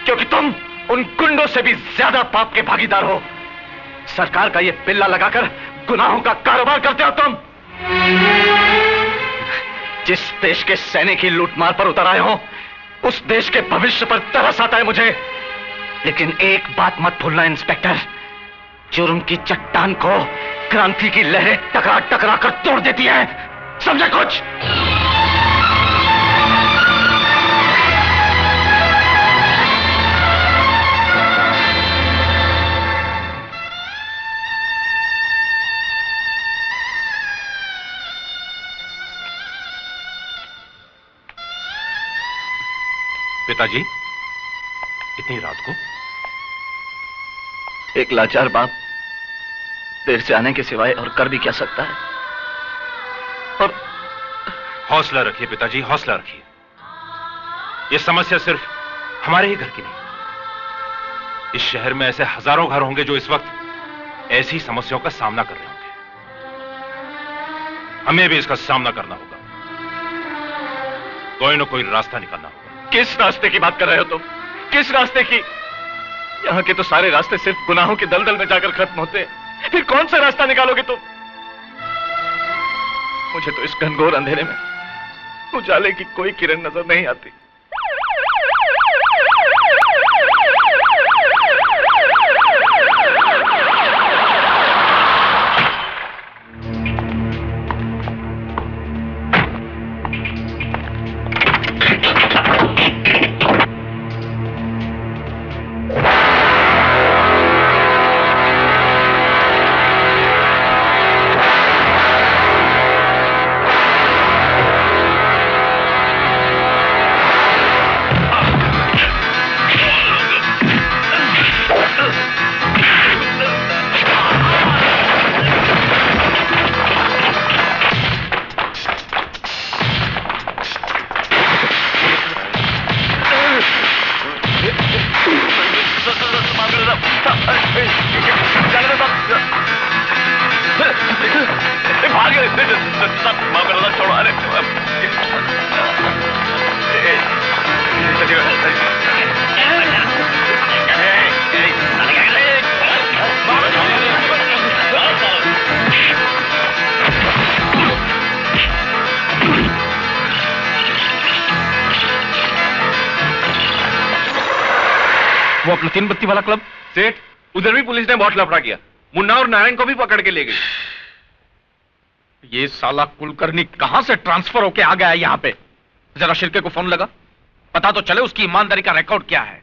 क्योंकि तुम उन गुंडों से भी ज्यादा पाप के भागीदार हो। सरकार का ये पिल्ला लगाकर गुनाहों का कारोबार करते हो तुम। जिस देश के सैनिक की लूटमार पर उतर आए हो, उस देश के भविष्य पर तरस आता है मुझे। लेकिन एक बात मत भूलना इंस्पेक्टर, जुर्म की चट्टान को क्रांति की लहरें टकरा टकरा कर तोड़ देती है। समझे कुछ? पिताजी, इतनी रात को? एक लाचार बाप देर से आने के सिवाय और कर भी क्या सकता है? और हौसला रखिए पिताजी, हौसला रखिए। यह समस्या सिर्फ हमारे ही घर की नहीं, इस शहर में ऐसे हजारों घर होंगे जो इस वक्त ऐसी समस्याओं का सामना कर रहे होंगे। हमें भी इसका सामना करना होगा, कोई ना कोई रास्ता निकालना होगा। किस रास्ते की बात कर रहे हो तुम? किस रास्ते की? यहाँ के तो सारे रास्ते सिर्फ गुनाहों के दलदल में जाकर खत्म होते हैं। फिर कौन सा रास्ता निकालोगे तुम? मुझे तो इस घनघोर अंधेरे में उजाले की कोई किरण नजर नहीं आती। वो अपना 3 बत्ती वाला क्लब? सेठ, उधर भी पुलिस ने बहुत लफड़ा किया। मुन्ना और नारायण को भी पकड़ के ले गई। ये साला कुलकर्णी कहां से ट्रांसफर होके आ गया है यहां पे? जरा शिर्के को फोन लगा, पता तो चले उसकी ईमानदारी का रिकॉर्ड क्या है।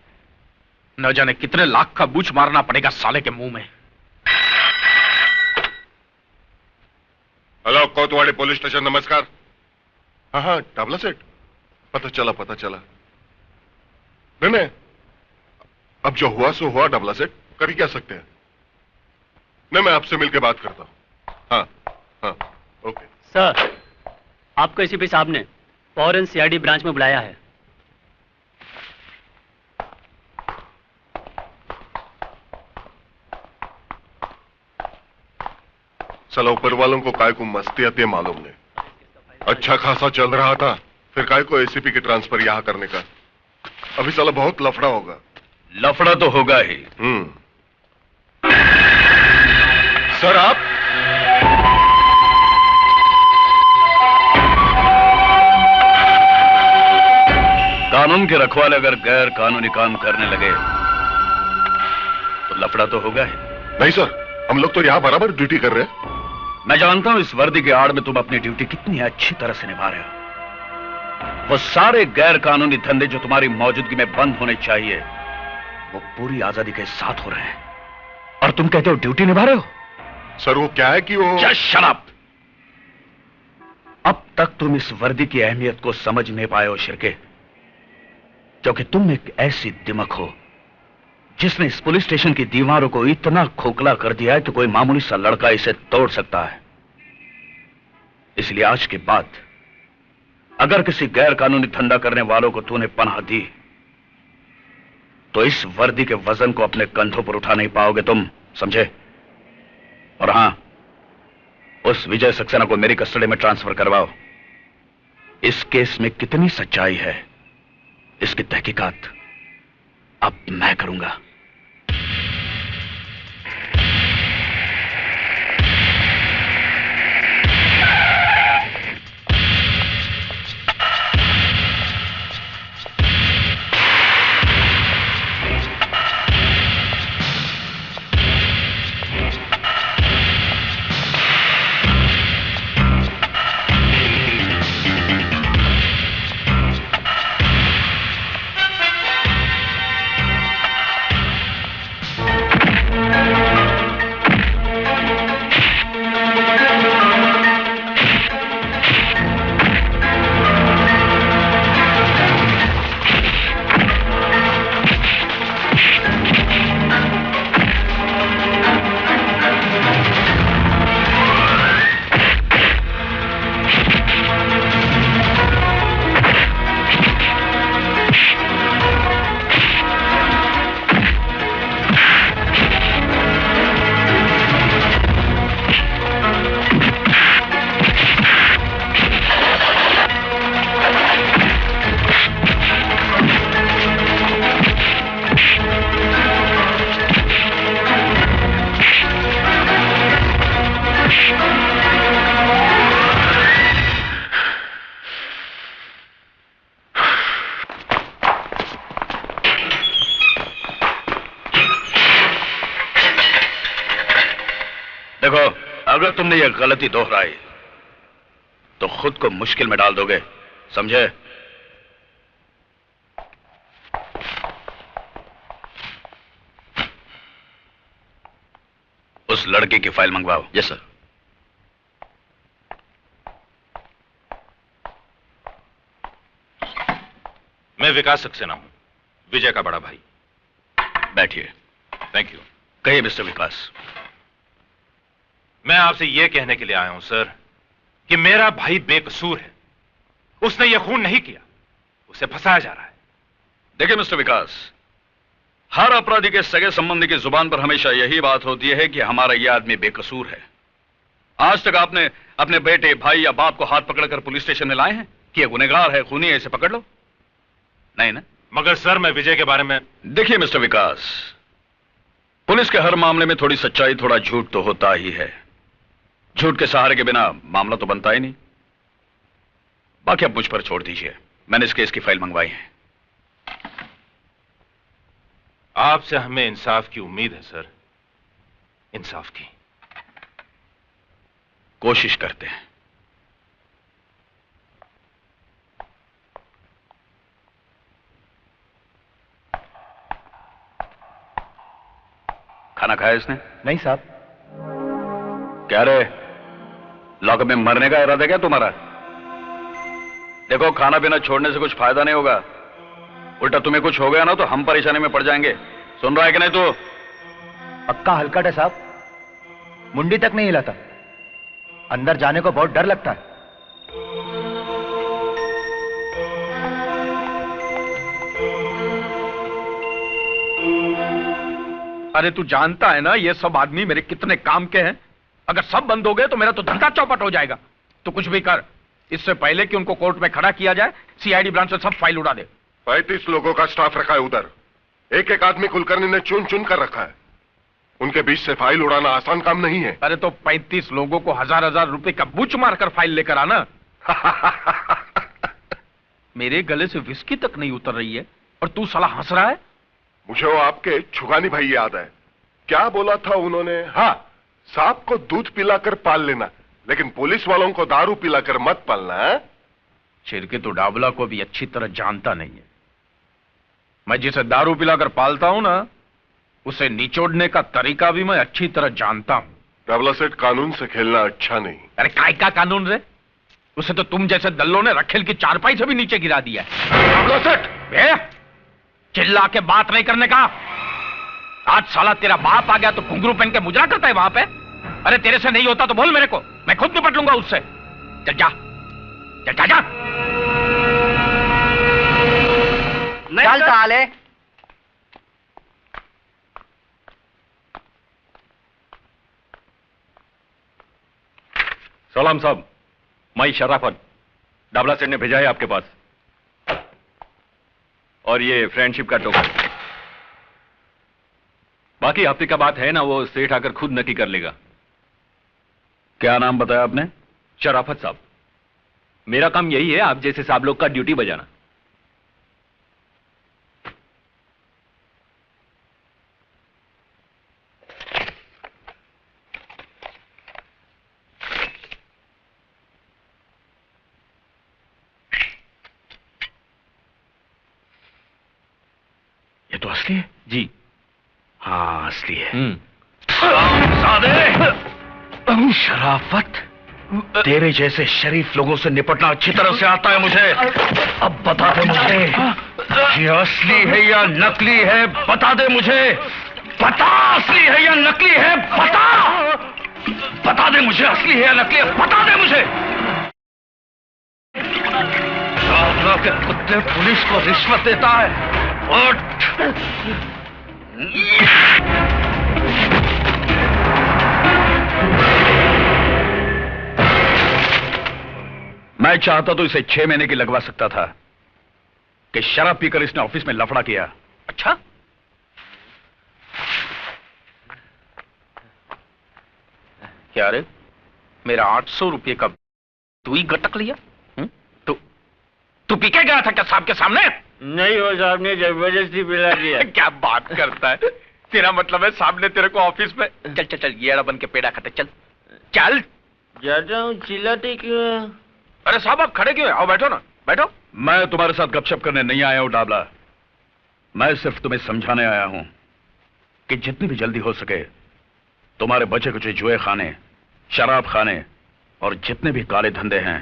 न जाने कितने लाख का बूच मारना पड़ेगा साले के मुंह में। हेलो, कोतवाड़ी पुलिस स्टेशन, नमस्कार। हाँ हाँ, डाबला सेठ, पता चला। नहीं, अब जो हुआ सो हुआ डाबला सेठ, कर ही क्या सकते हैं। नहीं, मैं आपसे मिलकर बात करता हूं। हाँ, ओके। सर, आपको एसीपी साहब ने फौरन सीआईडी ब्रांच में बुलाया है। साला ऊपर वालों को काय को मस्ती आती है मालूम नहीं। अच्छा खासा चल रहा था, फिर काय को एसीपी की ट्रांसफर यहां करने का। अभी साला बहुत लफड़ा होगा। लफड़ा तो होगा ही। सर आप कानून के रखवाले अगर गैर कानूनी काम करने लगे तो लफड़ा तो होगा ही। नहीं सर, हम लोग तो यहां बराबर ड्यूटी कर रहे हैं। मैं जानता हूं इस वर्दी के आड़ में तुम अपनी ड्यूटी कितनी अच्छी तरह से निभा रहे हो। वो सारे गैर कानूनी धंधे जो तुम्हारी मौजूदगी में बंद होने चाहिए वो पूरी आजादी के साथ हो रहे हैं, और तुम कहते हो ड्यूटी निभा रहे हो। सर वो क्या है कि वो शट अप। अब तक तुम इस वर्दी की अहमियत को समझ नहीं पाए हो शिरके, क्योंकि तुम एक ऐसी दिमक हो जिसने इस पुलिस स्टेशन की दीवारों को इतना खोखला कर दिया है कि कोई मामूली सा लड़का इसे तोड़ सकता है। इसलिए आज के बाद अगर किसी गैर कानूनी धंधा करने वालों को तूने पनाह दी तो इस वर्दी के वजन को अपने कंधों पर उठा नहीं पाओगे तुम, समझे? और हां, उस विजय सक्सेना को मेरी कस्टडी में ट्रांसफर करवाओ। इस केस में कितनी सच्चाई है इसकी तहकीकात अब मैं करूंगा। अगर तुमने यह गलती दोहराई तो खुद को मुश्किल में डाल दोगे, समझे? उस लड़के की फाइल मंगवाओ। Yes sir. मैं विकास सक्सेना हूं, विजय का बड़ा भाई। बैठिए। Thank you. कहिए मिस्टर विकास। मैं आपसे यह कहने के लिए आया हूं सर कि मेरा भाई बेकसूर है। उसने यह खून नहीं किया, उसे फंसाया जा रहा है। देखिए मिस्टर विकास, हर अपराधी के सगे संबंधी की जुबान पर हमेशा यही बात होती है कि हमारा यह आदमी बेकसूर है। आज तक आपने अपने बेटे, भाई या बाप को हाथ पकड़कर पुलिस स्टेशन में लाए हैं कि यह गुनहगार है, खूनी है, इसे पकड़ लो? नहीं ना? मगर सर मैं विजय के बारे में। देखिए मिस्टर विकास, पुलिस के हर मामले में थोड़ी सच्चाई, थोड़ा झूठ तो होता ही है। झूठ के सहारे के बिना मामला तो बनता ही नहीं। बाकी अब मुझ पर छोड़ दीजिए, मैंने इस केस की फाइल मंगवाई है। आपसे हमें इंसाफ की उम्मीद है सर, इंसाफ की। कोशिश करते हैं। खाना खाया इसने? नहीं साहब। क्या रे, लॉकअप में मरने का इरादा क्या तुम्हारा? देखो, खाना पीना छोड़ने से कुछ फायदा नहीं होगा, उल्टा तुम्हें कुछ हो गया ना तो हम परेशानी में पड़ जाएंगे। सुन रहा है कि नहीं तू? पक्का हलकट है साहब, मुंडी तक नहीं हिलाता। अंदर जाने को बहुत डर लगता है। अरे तू जानता है ना ये सब आदमी मेरे कितने काम के हैं। अगर सब बंद हो गए तो मेरा तो धंधा चौपट हो जाएगा। तो कुछ भी कर, इससे पहले कि उनको कोर्ट में खड़ा किया जाए, सीआईडी ब्रांच से सब फाइल उड़ा दे। 35 लोगों का स्टाफ रखा है उधर, एक एक आदमी कुलकर्णी ने चुन चुन कर रखा है। उनके बीच से फाइल उड़ाना आसान काम नहीं है। अरे तो 35 लोगों को हजार रुपए का बुच मारकर फाइल लेकर आना। मेरे गले से विस्की तक नहीं उतर रही है और तू साला हंस रहा है। मुझे वो आपके छुगानी भाई याद है, क्या बोला था उन्होंने? हाँ, सांप को दूध पिलाकर पाल लेना, लेकिन पुलिस वालों को दारू पिलाकर मत पालना। छिरके तो डाबला को भी अच्छी तरह जानता नहीं है। मैं जिसे दारू पिलाकर पालता हूं ना, उसे निचोड़ने का तरीका भी मैं अच्छी तरह जानता हूं। डाबला सेठ, कानून से खेलना अच्छा नहीं। अरे काय का कानून रे? उसे तो तुम जैसे दल्लों ने रखेल की चारपाई से भी नीचे गिरा दिया है। डाबला सेठ, चिल्ला के बात नहीं करने का। आज साला तेरा बाप आ गया तो घुंघरू पहन के मुजरा करता है वहां पे। अरे तेरे से नहीं होता तो बोल मेरे को, मैं खुद निपट लूंगा उससे। चल जा, चल जा। चल साले। सलाम साहब, मैं शराफत, डाबला सेठ ने भेजा है आपके पास। और ये फ्रेंडशिप का टोकन। बाकी हफ्ते का बात है ना, वो सेठ आकर खुद नक्की कर लेगा। क्या नाम बताया आपने? शराफत साहब। मेरा काम यही है, आप जैसे साहब लोग का ड्यूटी बजाना। ये तो असली है जी। हाँ असली है। शराफत, तेरे जैसे शरीफ लोगों से निपटना अच्छी तरह से आता है मुझे। अब बता दे मुझे, ये असली है या नकली है? बता दे मुझे, बता, असली है या नकली है? बता दे मुझे, असली है या नकली है? बता दे मुझे। दादरा के कुत्ते पुलिस को रिश्वत देता है। उठ। मैं चाहता तो इसे 6 महीने की लगवा सकता था कि शराब पीकर इसने ऑफिस में लफड़ा किया। अच्छा, क्या रे, मेरा 800 रुपये का तू ही गटक लिया? तू पी के गया था क्या साहब के सामने? नहीं, वो साहब ने जबरदस्ती पिला दिया। क्या बात करता है, तेरा मतलब है साहब ने तेरे को ऑफिस में। चल चल चल, येड़ा बन के पेड़ा खाते। चल चल। जाता हूँ, चिल्लाते क्यों? अरे साहब आप खड़े क्यों हैं? आओ बैठो ना, बैठो। मैं तुम्हारे साथ गपशप करने नहीं आया हूं डाबला, मैं सिर्फ तुम्हें समझाने आया हूं कि जितनी भी जल्दी हो सके तुम्हारे बचे कुछ जुए खाने, शराब खाने और जितने भी काले धंधे हैं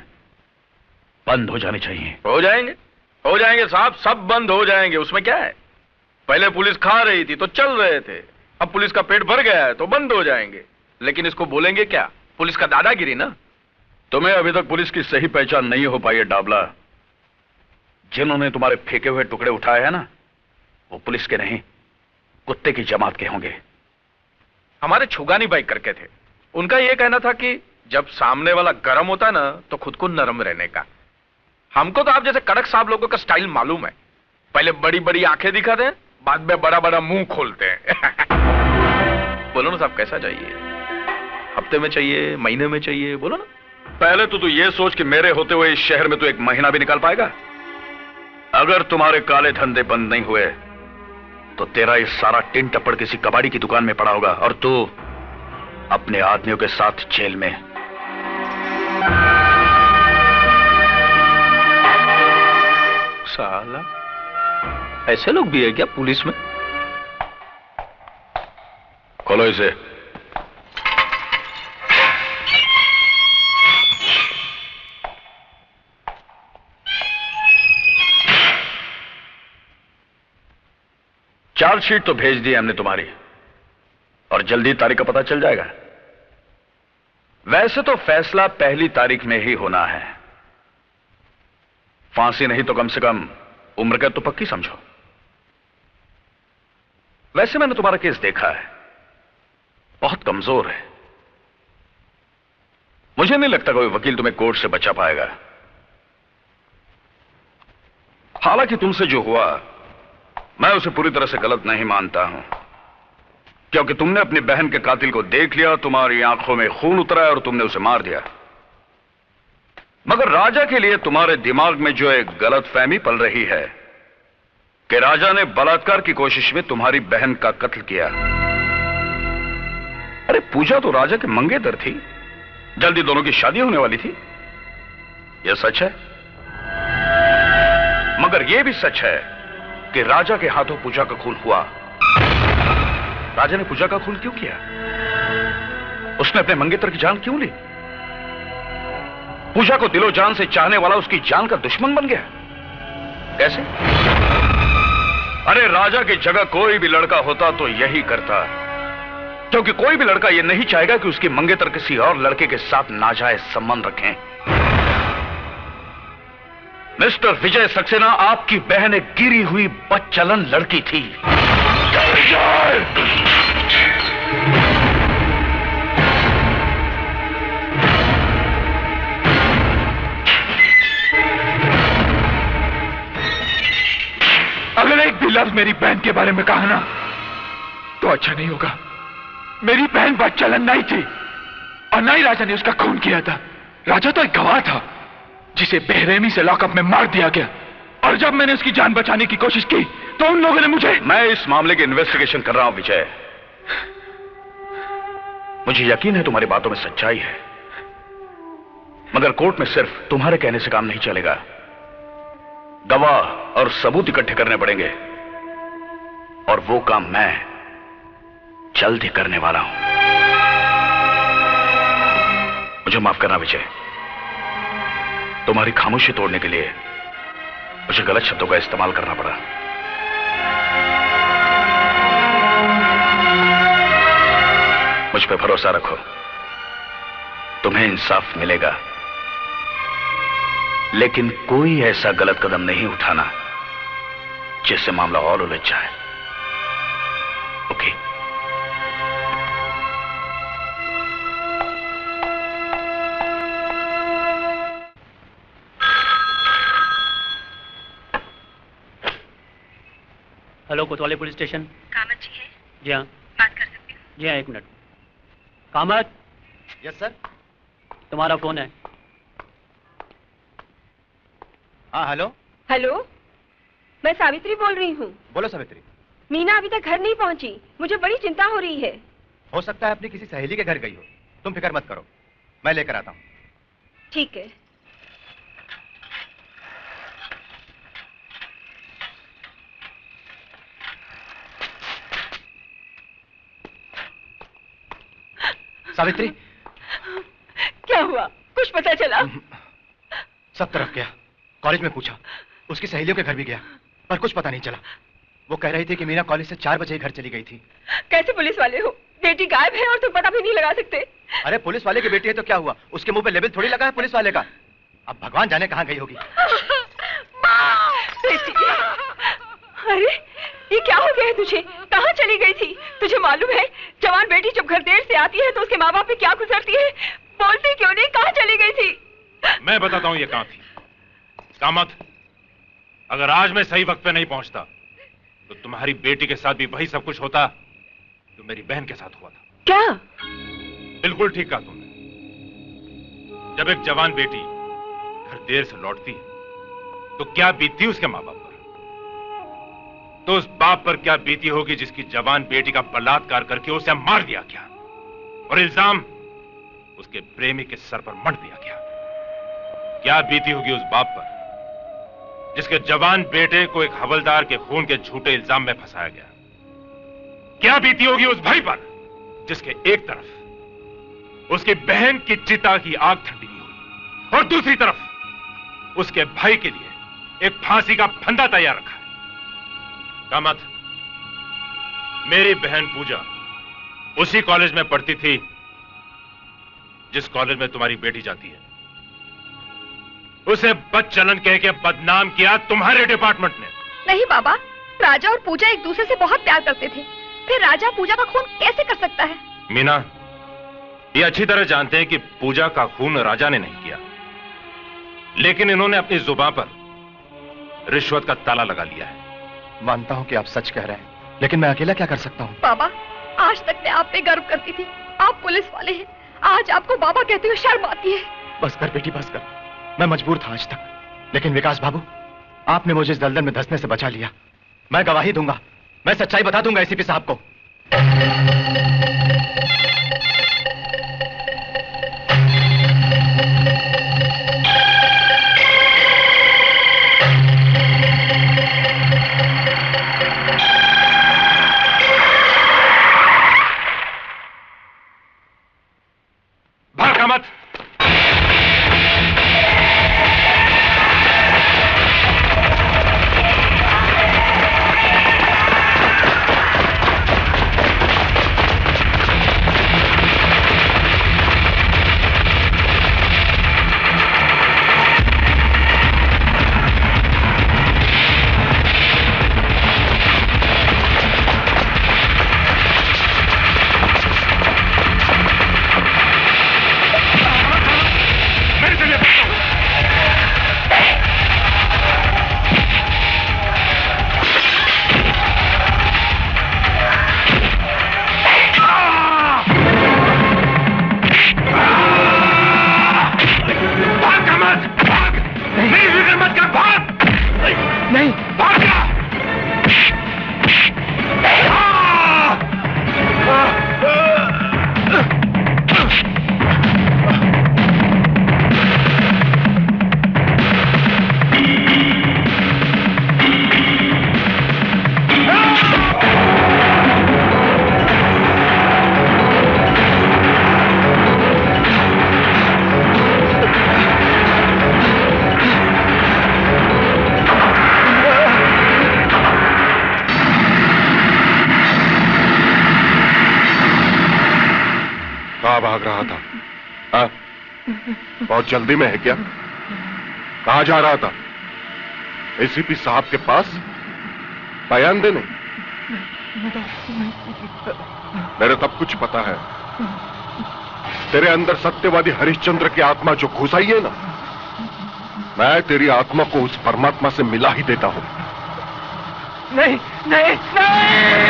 बंद हो जाने चाहिए। हो जाएंगे साहब, सब बंद हो जाएंगे, उसमें क्या है। पहले पुलिस खा रही थी तो चल रहे थे, अब पुलिस का पेट भर गया है तो बंद हो जाएंगे। लेकिन इसको बोलेंगे क्या? पुलिस का दादागिरी ना। तुम्हें अभी तक पुलिस की सही पहचान नहीं हो पाई है डाबला। जिन्होंने तुम्हारे फेंके हुए टुकड़े उठाए हैं ना, वो पुलिस के नहीं, कुत्ते की जमात के होंगे। हमारे छुगानी बाई करके थे, उनका यह कहना था कि जब सामने वाला गर्म होता है ना तो खुद को नरम रहने का। हमको तो आप जैसे कड़क साहब लोगों का स्टाइल मालूम है, पहले बड़ी बड़ी आंखें दिखाते हैं, बाद में बड़ा बड़ा मुंह खोलते हैं। बोलो ना साहब, कैसा चाहिए? हफ्ते में चाहिए, महीने में चाहिए? बोलो ना। पहले तो तू ये सोच कि मेरे होते हुए इस शहर में तू एक महीना भी निकाल पाएगा? अगर तुम्हारे काले धंधे बंद नहीं हुए तो तेरा ये सारा टिन टप्पड़ किसी कबाड़ी की दुकान में पड़ा होगा और तू अपने आदमियों के साथ जेल में। साला, ऐसे लोग भी है क्या पुलिस में? खोलो इसे। चार्जशीट तो भेज दी हमने तुम्हारी और जल्दी तारीख का पता चल जाएगा। वैसे तो फैसला पहली तारीख में ही होना है, फांसी नहीं तो कम से कम उम्र कैद तो पक्की समझो। वैसे मैंने तुम्हारा केस देखा है, बहुत कमजोर है, मुझे नहीं लगता कोई वकील तुम्हें कोर्ट से बचा पाएगा। हालांकि तुमसे जो हुआ मैं उसे पूरी तरह से गलत नहीं मानता हूं, क्योंकि तुमने अपनी बहन के कातिल को देख लिया, तुम्हारी आंखों में खून उतरा और तुमने उसे मार दिया। मगर राजा के लिए तुम्हारे दिमाग में जो एक गलतफहमी पल रही है कि राजा ने बलात्कार की कोशिश में तुम्हारी बहन का कत्ल किया। अरे पूजा तो राजा के मंगेतर थी, जल्दी दोनों की शादी होने वाली थी। यह सच है, मगर यह भी सच है कि राजा के हाथों पूजा का खून हुआ। राजा ने पूजा का खून क्यों किया? उसने अपने मंगेतर की जान क्यों ली? पूजा को दिलो जान से चाहने वाला उसकी जान का दुश्मन बन गया। कैसे? अरे राजा की जगह कोई भी लड़का होता तो यही करता, क्योंकि कोई भी लड़का यह नहीं चाहेगा कि उसकी मंगेतर किसी और लड़के के साथ नाजायज संबंध रखें। मिस्टर विजय सक्सेना, आपकी बहन एक गिरी हुई बदचलन लड़की थी। अगर एक भी लफ्ज मेरी बहन के बारे में कहा ना तो अच्छा नहीं होगा। मेरी बहन बदचलन नहीं थी और ना ही राजा ने उसका खून किया था। राजा तो एक गवाह था जिसे बेरहमी से लॉकअप में मार दिया गया, और जब मैंने उसकी जान बचाने की कोशिश की तो उन लोगों ने मुझे। मैं इस मामले की इन्वेस्टिगेशन कर रहा हूं विजय। मुझे यकीन है तुम्हारी बातों में सच्चाई है, मगर कोर्ट में सिर्फ तुम्हारे कहने से काम नहीं चलेगा। गवाह और सबूत इकट्ठे करने पड़ेंगे, और वो काम मैं जल्द ही करने वाला हूं। मुझे माफ करना विजय, तुम्हारी खामोशी तोड़ने के लिए मुझे गलत शब्दों का इस्तेमाल करना पड़ा। मुझ पे भरोसा रखो, तुम्हें इंसाफ मिलेगा, लेकिन कोई ऐसा गलत कदम नहीं उठाना जिससे मामला और उलझ जाए। ओके? हेलो, कोतवाली पुलिस स्टेशन। कामत जी है? जी हाँ। बात कर सकती हूँ? जी हाँ, एक मिनट। कामत। Yes sir. तुम्हारा फोन है। हाँ हेलो। हेलो, मैं सावित्री बोल रही हूँ। बोलो सावित्री। मीना अभी तक घर नहीं पहुँची, मुझे बड़ी चिंता हो रही है। हो सकता है अपनी किसी सहेली के घर गई हो, तुम फिक्र मत करो, मैं लेकर आता हूँ। ठीक है। सावित्री। क्या हुआ? कुछ पता चला? सब तरफ गया, कॉलेज में पूछा, उसकी सहेलियों के घर भी गया, पर कुछ पता नहीं चला। वो कह रही थी कि मीना कॉलेज से 4 बजे घर चली गई थी। कैसे पुलिस वाले हो? बेटी गायब है और तुम पता भी नहीं लगा सकते। अरे पुलिस वाले की बेटी है तो क्या हुआ, उसके मुंह पे लेबल थोड़ी लगा है पुलिस वाले का। अब भगवान जाने कहाँ गई होगी। बेटी, अरे ये क्या हो गया है तुझे? कहाँ चली गई थी? तुझे मालूम है जवान बेटी जब घर देर से आती है तो उसके माँ बाप पे क्या गुजरती है? बोलती क्यों नहीं? कहाँ चली गई थी? मैं बताता हूँ ये कहाँ थी। कामत, अगर आज मैं सही वक्त पे नहीं पहुंचता तो तुम्हारी बेटी के साथ भी वही सब कुछ होता जो मेरी बहन के साथ हुआ था। क्या? बिल्कुल ठीक कहा तुमने। जब एक जवान बेटी घर देर से लौटती है तो क्या बीतती उसके माँ बाप पर, तो उस बाप पर क्या बीती होगी जिसकी जवान बेटी का बलात्कार करके उसे मार दिया गया और इल्जाम उसके प्रेमी के सर पर मढ़ दिया गया। क्या बीती होगी उस बाप पर जिसके जवान बेटे को एक हवलदार के खून के झूठे इल्जाम में फंसाया गया। क्या बीती होगी उस भाई पर जिसके एक तरफ उसकी बहन की चिता की आग ठंडी हुई और दूसरी तरफ उसके भाई के लिए एक फांसी का फंदा तैयार रखा है। कामत, मेरी बहन पूजा उसी कॉलेज में पढ़ती थी जिस कॉलेज में तुम्हारी बेटी जाती है। उसे बदचलन कह के बदनाम किया तुम्हारे डिपार्टमेंट ने। नहीं बाबा, राजा और पूजा एक दूसरे से बहुत प्यार करते थे, फिर राजा पूजा का खून कैसे कर सकता है? मीना, ये अच्छी तरह जानते हैं कि पूजा का खून राजा ने नहीं किया, लेकिन इन्होंने अपनी जुबान पर रिश्वत का ताला लगा लिया है। मानता हूं कि आप सच कह रहे हैं, लेकिन मैं अकेला क्या कर सकता हूं? बाबा, आज तक मैं आप पे गर्व करती थी। आप पुलिस वाले हैं, आज आपको बाबा कहते हुए शर्म आती है। बस कर बेटी, बस कर। मैं मजबूर था आज तक, लेकिन विकास बाबू, आपने मुझे इस दलदल में धंसने से बचा लिया। मैं गवाही दूंगा, मैं सच्चाई बता दूंगा एसीपी साहब को। भागा मत। भाग रहा था? हाँ? बहुत जल्दी में है क्या? कहां जा रहा था? एसीपी साहब के पास बयान देने? मेरे सब कुछ पता है। तेरे अंदर सत्यवादी हरिश्चंद्र की आत्मा जो घुस आई है ना, मैं तेरी आत्मा को उस परमात्मा से मिला ही देता हूं। नहीं नहीं नहीं!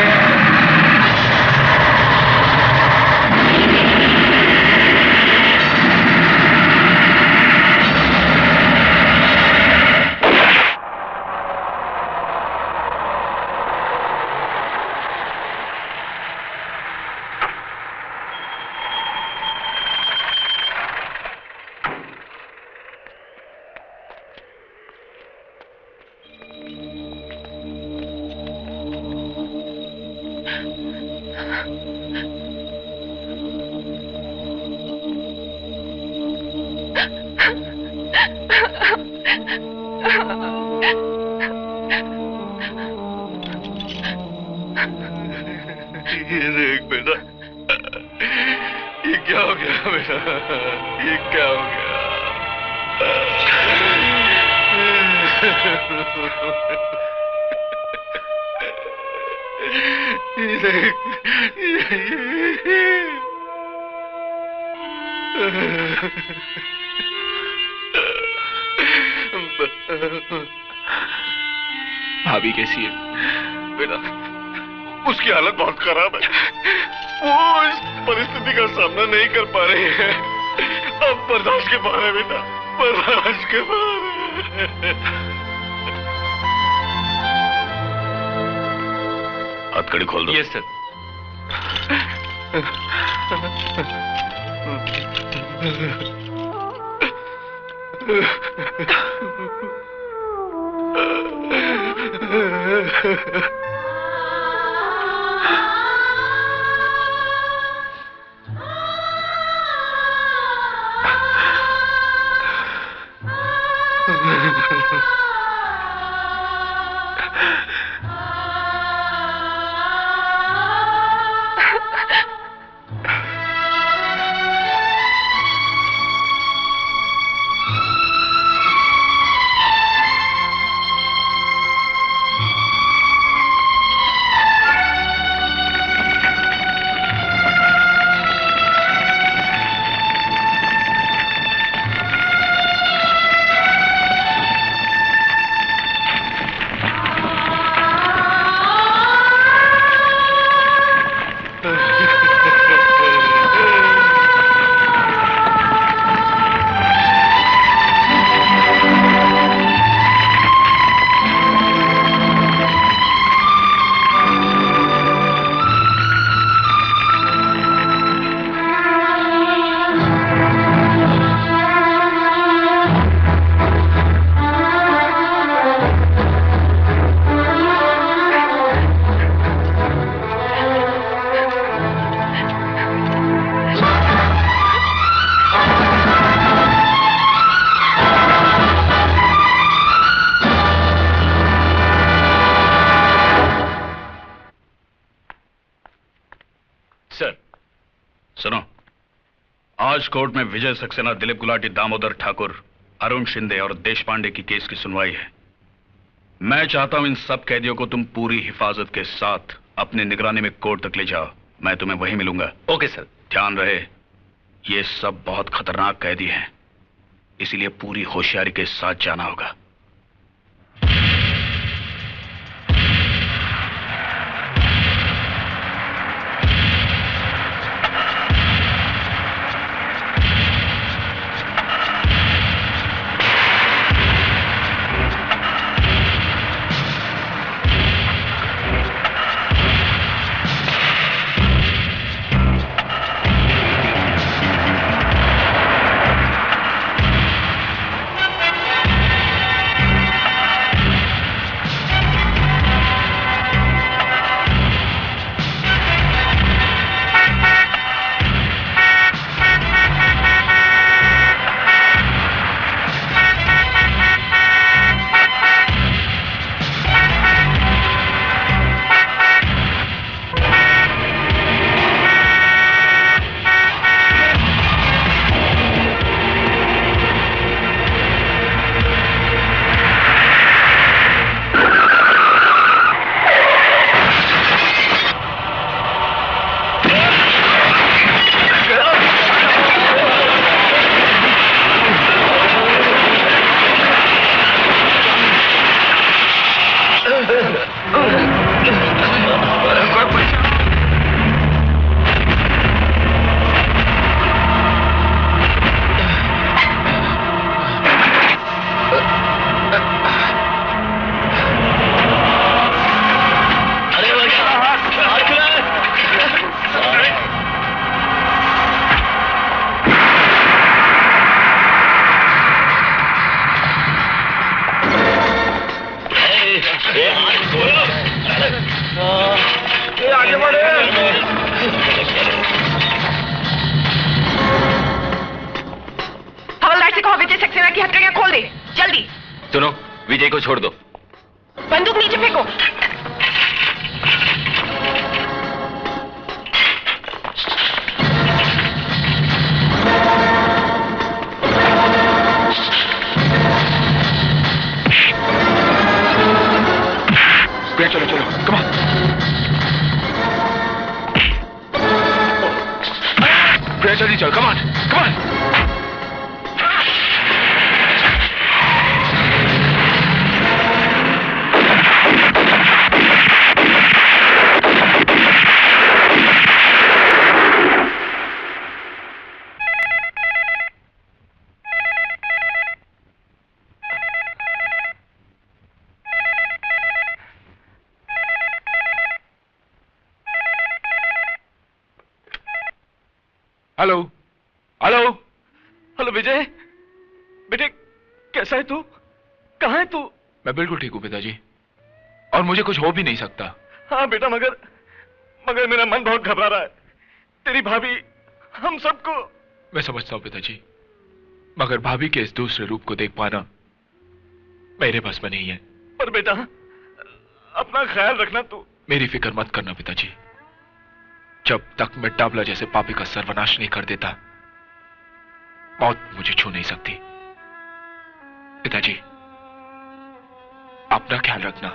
भाभी कैसी है? बेटा, उसकी हालत बहुत खराब है। वो इस परिस्थिति का सामना नहीं कर पा रही है। अब बर्दाश्त के बाहर है बेटा, बर्दाश्त के बाहर है। हथकड़ी खोल दो। Yes sir. सर। सुनो, आज कोर्ट में विजय सक्सेना, दिलीप गुलाटी, दामोदर ठाकुर, अरुण शिंदे और देश पांडे की केस की सुनवाई है। मैं चाहता हूं इन सब कैदियों को तुम पूरी हिफाजत के साथ अपनी निगरानी में कोर्ट तक ले जाओ। मैं तुम्हें वहीं मिलूंगा। Okay sir. ध्यान रहे, ये सब बहुत खतरनाक कैदी हैं, इसीलिए पूरी होशियारी के साथ जाना होगा। हवलदार से कहो विजय सक्सेना की हथकड़ियां खोल दे, जल्दी। सुनो, विजय को छोड़ दो। बंदूक नीचे फेंको। चलो चलो, कम ऑन। जल्दी चलो, come on, come on. Hello hello hello Vijay, बेटे कैसा है तू? कहाँ है तू? मैं बिल्कुल ठीक हूँ पिताजी, और मुझे कुछ हो भी नहीं सकता। हाँ बेटा, मगर मेरा मन बहुत घबरा रहा है। तेरी भाभी हम सबको। मैं समझता हूँ पिताजी, मगर भाभी के इस दूसरे रूप को देख पाना मेरे बस में नहीं है। पर बेटा अपना ख्याल रखना तू। मेरी फिक्र मत करना पिताजी, जब तक मैं डाबला जैसे पापी का सर्वनाश नहीं कर देता, मौत मुझे छू नहीं सकती। पिताजी अपना ख्याल रखना।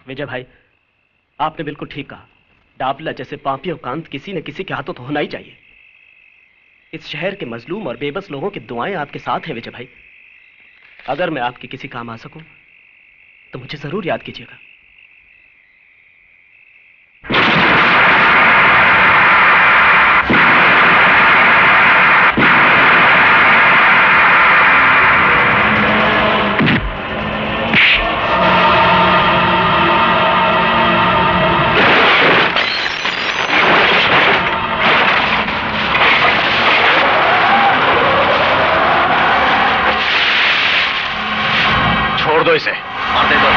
विजय भाई, आपने बिल्कुल ठीक कहा। डाबला जैसे पापियों का अंत किसी न किसी के हाथों तो होना ही चाहिए। इस शहर के मजलूम और बेबस लोगों की दुआएं आपके साथ हैं विजय भाई। अगर मैं आपके किसी काम आ सकूं तो मुझे जरूर याद कीजिएगा। छोड़ दो इसे, मार दे दो।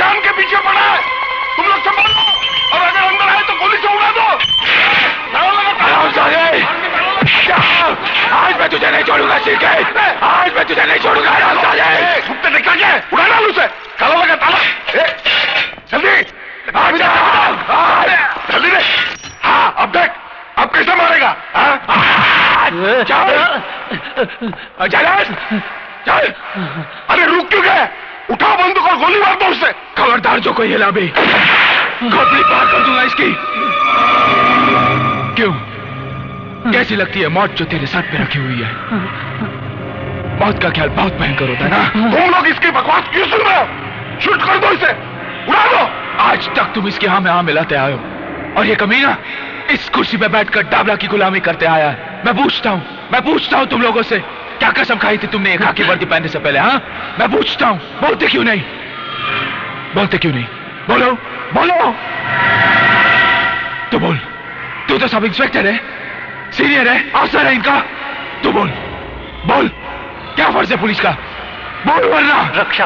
जान के पीछे पड़ा है। तुम लोग संभालो और अगर अंदर आए तो गोली से उड़ा दो। आज मैं तुझे नहीं छोड़ूंगा शिरके, आज मैं तुझे नहीं छोड़ूंगा। कुत्ते निकल गए, उड़ा डाल उसे। ताला लगा, ताला। जल्दी जल्दी दे। हाँ अब देख, अब कैसे मारेगा? चल। अरे रुक क्यों गए? उठा बंदूक और गोली मार दो उससे। खबरदार जो कोई हिला भी, खोपड़ी पार कर दूंगा इसकी। क्यों, कैसी लगती है मौत जो तेरे सर पे रखी हुई है? मौत का ख्याल बहुत भयंकर होता है ना? तुम लोग इसकी बकवास क्यों सुन रहे हो? शूट कर दो इसे, उड़ा दो। आज तक तुम इसके हाँ में हाँ मिलाते आए हो, और ये कमीना इस कुर्सी पे बैठकर डाबला की गुलामी करते आया है। मैं पूछता हूँ तुम लोगों से, क्या कसम खाई थी तुमने एक खाकी वर्दी पहनने से पहले? हाँ, मैं पूछता हूँ, बोलते क्यों नहीं? बोलो तो बोल। तू तो सब इंस्पेक्टर है, सीनियर है, अफसर है इनका। तू बोल क्या फर्ज है पुलिस का? बोल वरना। रक्षा।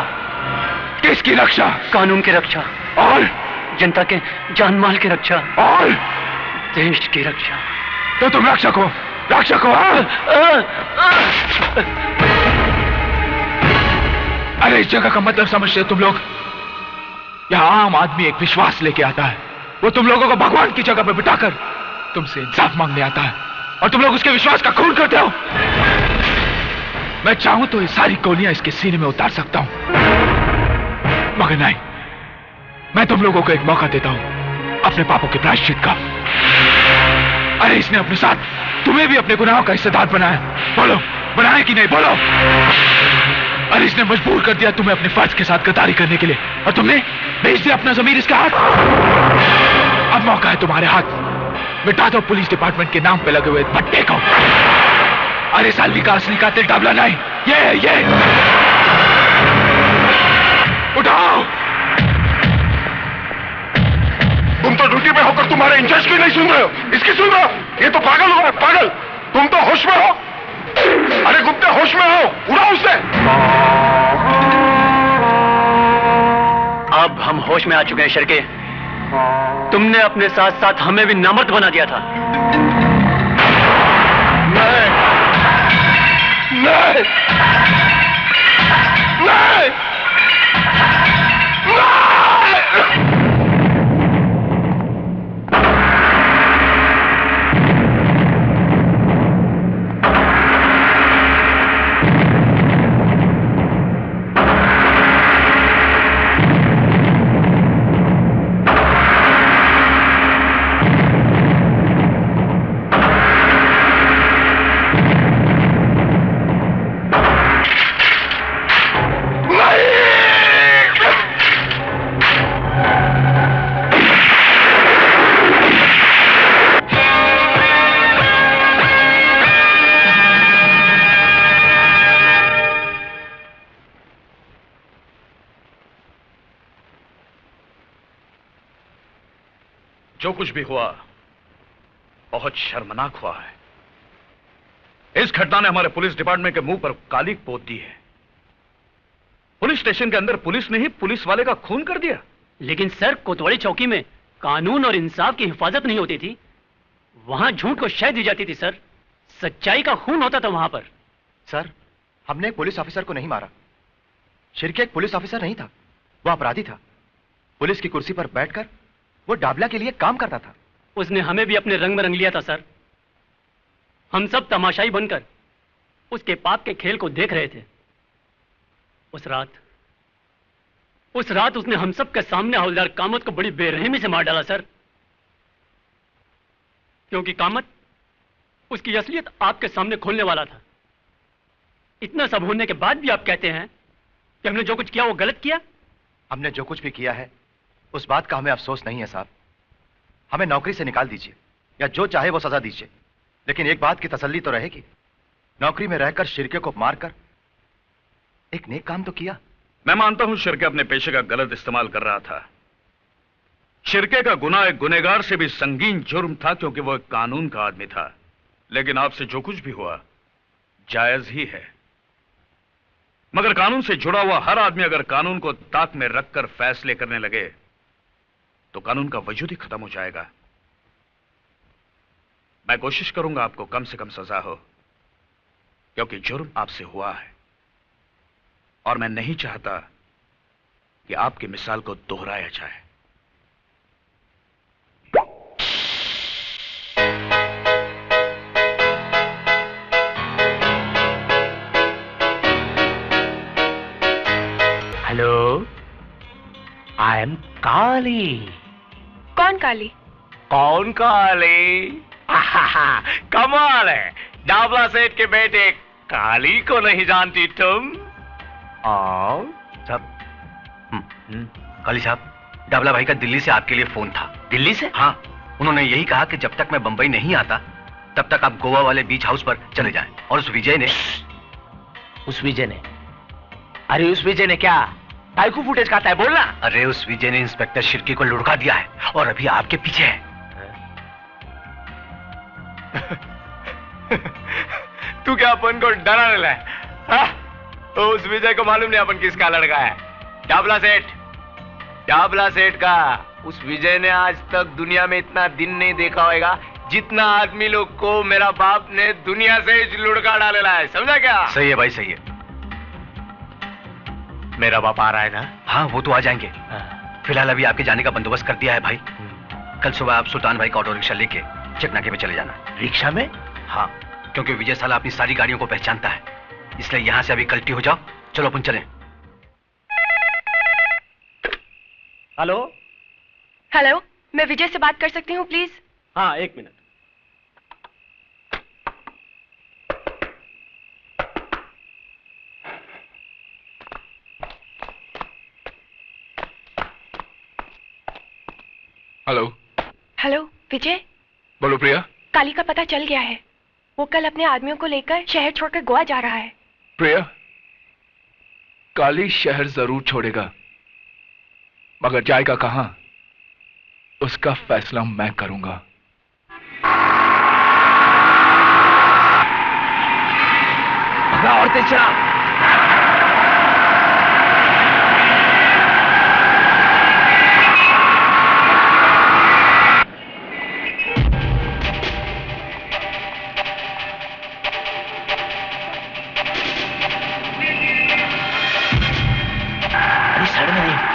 किसकी रक्षा? कानून की रक्षा। और जनता के जान माल की रक्षा। और देश की रक्षा। तो तुम रक्षक हो। अरे इस जगह का मतलब समझते हो तुम लोग? यहाँ आम आदमी एक विश्वास लेके आता है, वो तुम लोगों को भगवान की जगह पे बिठाकर तुमसे इंसाफ मांगने आता है, और तुम लोग उसके विश्वास का खून करते हो। मैं चाहूं तो ये सारी गोलियां इसके सीने में उतार सकता हूं, मगर नहीं, मैं तुम लोगों को एक मौका देता हूं अपने पापों के प्रायश्चित का। अरे इसने अपने साथ तुम्हें भी अपने गुनाहों का हिस्सेदार बनाया। बोलो, बनाया कि नहीं? बोलो। अरे इसने मजबूर कर दिया तुम्हें अपने फर्ज के साथ गद्दारी करने के लिए, और तुमने भेज दिया अपना ज़मीर इसके हाथ। अब मौका है तुम्हारे हाथ, मिटा दो पुलिस डिपार्टमेंट के नाम पे लगे हुए पट्टे को। अरे सालवी का असली कातिल डाबला नहीं, ये उठाओ। तुम तो ड्यूटी पे होकर तुम्हारे इंचार्ज की नहीं सुन रहे हो, इसकी सुन रहे हो? ये तो पागल हो गए, पागल। तुम तो होश में हो। अरे गुप्ते होश में हो, उड़ाओ उसे। अब हम होश में आ चुके हैं शिरके। तुमने अपने साथ साथ हमें भी नामर्द बना दिया था। नहीं। जो कुछ भी हुआ बहुत शर्मनाक हुआ है। इस घटना ने हमारे पुलिस डिपार्टमेंट के मुंह पर काली पोत दी है। पुलिस स्टेशन के अंदर पुलिस ने ही पुलिस वाले का खून कर दिया। लेकिन सर, कोतवाली चौकी में कानून और इंसाफ की हिफाजत नहीं होती थी, वहां झूठ को शह दी जाती थी सर। सच्चाई का खून होता था वहां पर। सर, हमने एक पुलिस ऑफिसर को नहीं मारा। शिरके एक पुलिस ऑफिसर नहीं था, वो अपराधी था। पुलिस की कुर्सी पर बैठकर वो डाबला के लिए काम करता था। उसने हमें भी अपने रंग में रंग लिया था सर। हम सब तमाशाई बनकर उसके पाप के खेल को देख रहे थे। उस रात उसने हम सब के सामने हवलदार कामत को बड़ी बेरहमी से मार डाला सर। क्योंकि कामत उसकी असलियत आपके सामने खोलने वाला था। इतना सब होने के बाद भी आप कहते हैं कि हमने जो कुछ किया वो गलत किया। हमने जो कुछ भी किया है उस बात का हमें अफसोस नहीं है साहब। हमें नौकरी से निकाल दीजिए या जो चाहे वो सजा दीजिए, लेकिन एक बात की तसल्ली तो रहेगी, नौकरी में रहकर शिरके को मारकर एक नेक काम तो किया। मैं मानता हूं शिरके अपने पेशे का गलत इस्तेमाल कर रहा था। शिरके का गुनाह एक गुनहगार से भी संगीन जुर्म था, क्योंकि वो एक कानून का आदमी था। लेकिन आपसे जो कुछ भी हुआ जायज ही है। मगर कानून से जुड़ा हुआ हर आदमी अगर कानून को ताक में रखकर फैसले करने लगे तो कानून का वजूद ही खत्म हो जाएगा। मैं कोशिश करूंगा आपको कम से कम सजा हो, क्योंकि जुर्म आपसे हुआ है और मैं नहीं चाहता कि आपकी मिसाल को दोहराया जाए। हेलो, आई एम काली। कौन काली? कौन काली? कमाल है, डाबला सेठ के बेटे काली को नहीं जानती तुम? आओ सब। काली साहब, डाबला भाई का दिल्ली से आपके लिए फोन था। दिल्ली से? हाँ, उन्होंने यही कहा कि जब तक मैं बंबई नहीं आता तब तक आप गोवा वाले बीच हाउस पर चले जाएं। और उस विजय ने अरे उस विजय ने क्या टाइकू फुटेज खाता है, बोलना। अरे उस विजय ने इंस्पेक्टर शिर्की को लुढ़का दिया है और अभी आपके पीछे है। तू क्या अपन को डराने लगा? तो उस विजय को मालूम नहीं अपन किसका लड़का है। डाबला सेठ का उस विजय ने आज तक दुनिया में इतना दिन नहीं देखा होगा जितना आदमी लोग को मेरा बाप ने दुनिया से लुढ़का डालेला है, समझा क्या? सही है भाई, सही है। मेरा बाप आ रहा है ना? हाँ, वो तो आ जाएंगे। फिलहाल अभी आपके जाने का बंदोबस्त कर दिया है भाई। कल सुबह आप सुल्तान भाई का ऑटो रिक्शा लेके चकनाके पे चले जाना। रिक्शा में? हाँ, क्योंकि विजय साला अपनी सारी गाड़ियों को पहचानता है, इसलिए यहां से अभी कल्टी हो जाओ। चलो अपन चलें। हेलो हेलो, मैं विजय से बात कर सकती हूँ प्लीज? हाँ, एक मिनट। हेलो। हेलो विजय। बोलो प्रिया। काली का पता चल गया है, वो कल अपने आदमियों को लेकर शहर छोड़कर गोवा जा रहा है। प्रिया, काली शहर जरूर छोड़ेगा, मगर जाएगा कहां उसका फैसला मैं करूंगा। और तेज चला।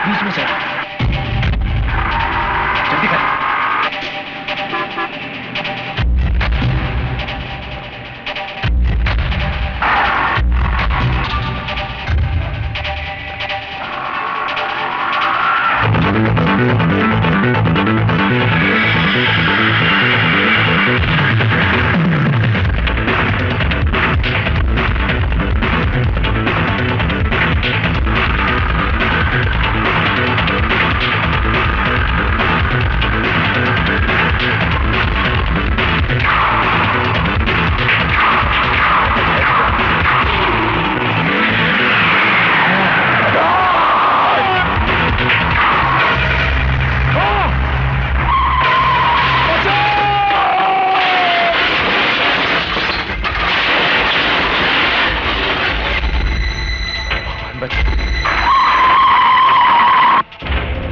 बीच में चला, जल्दी कर।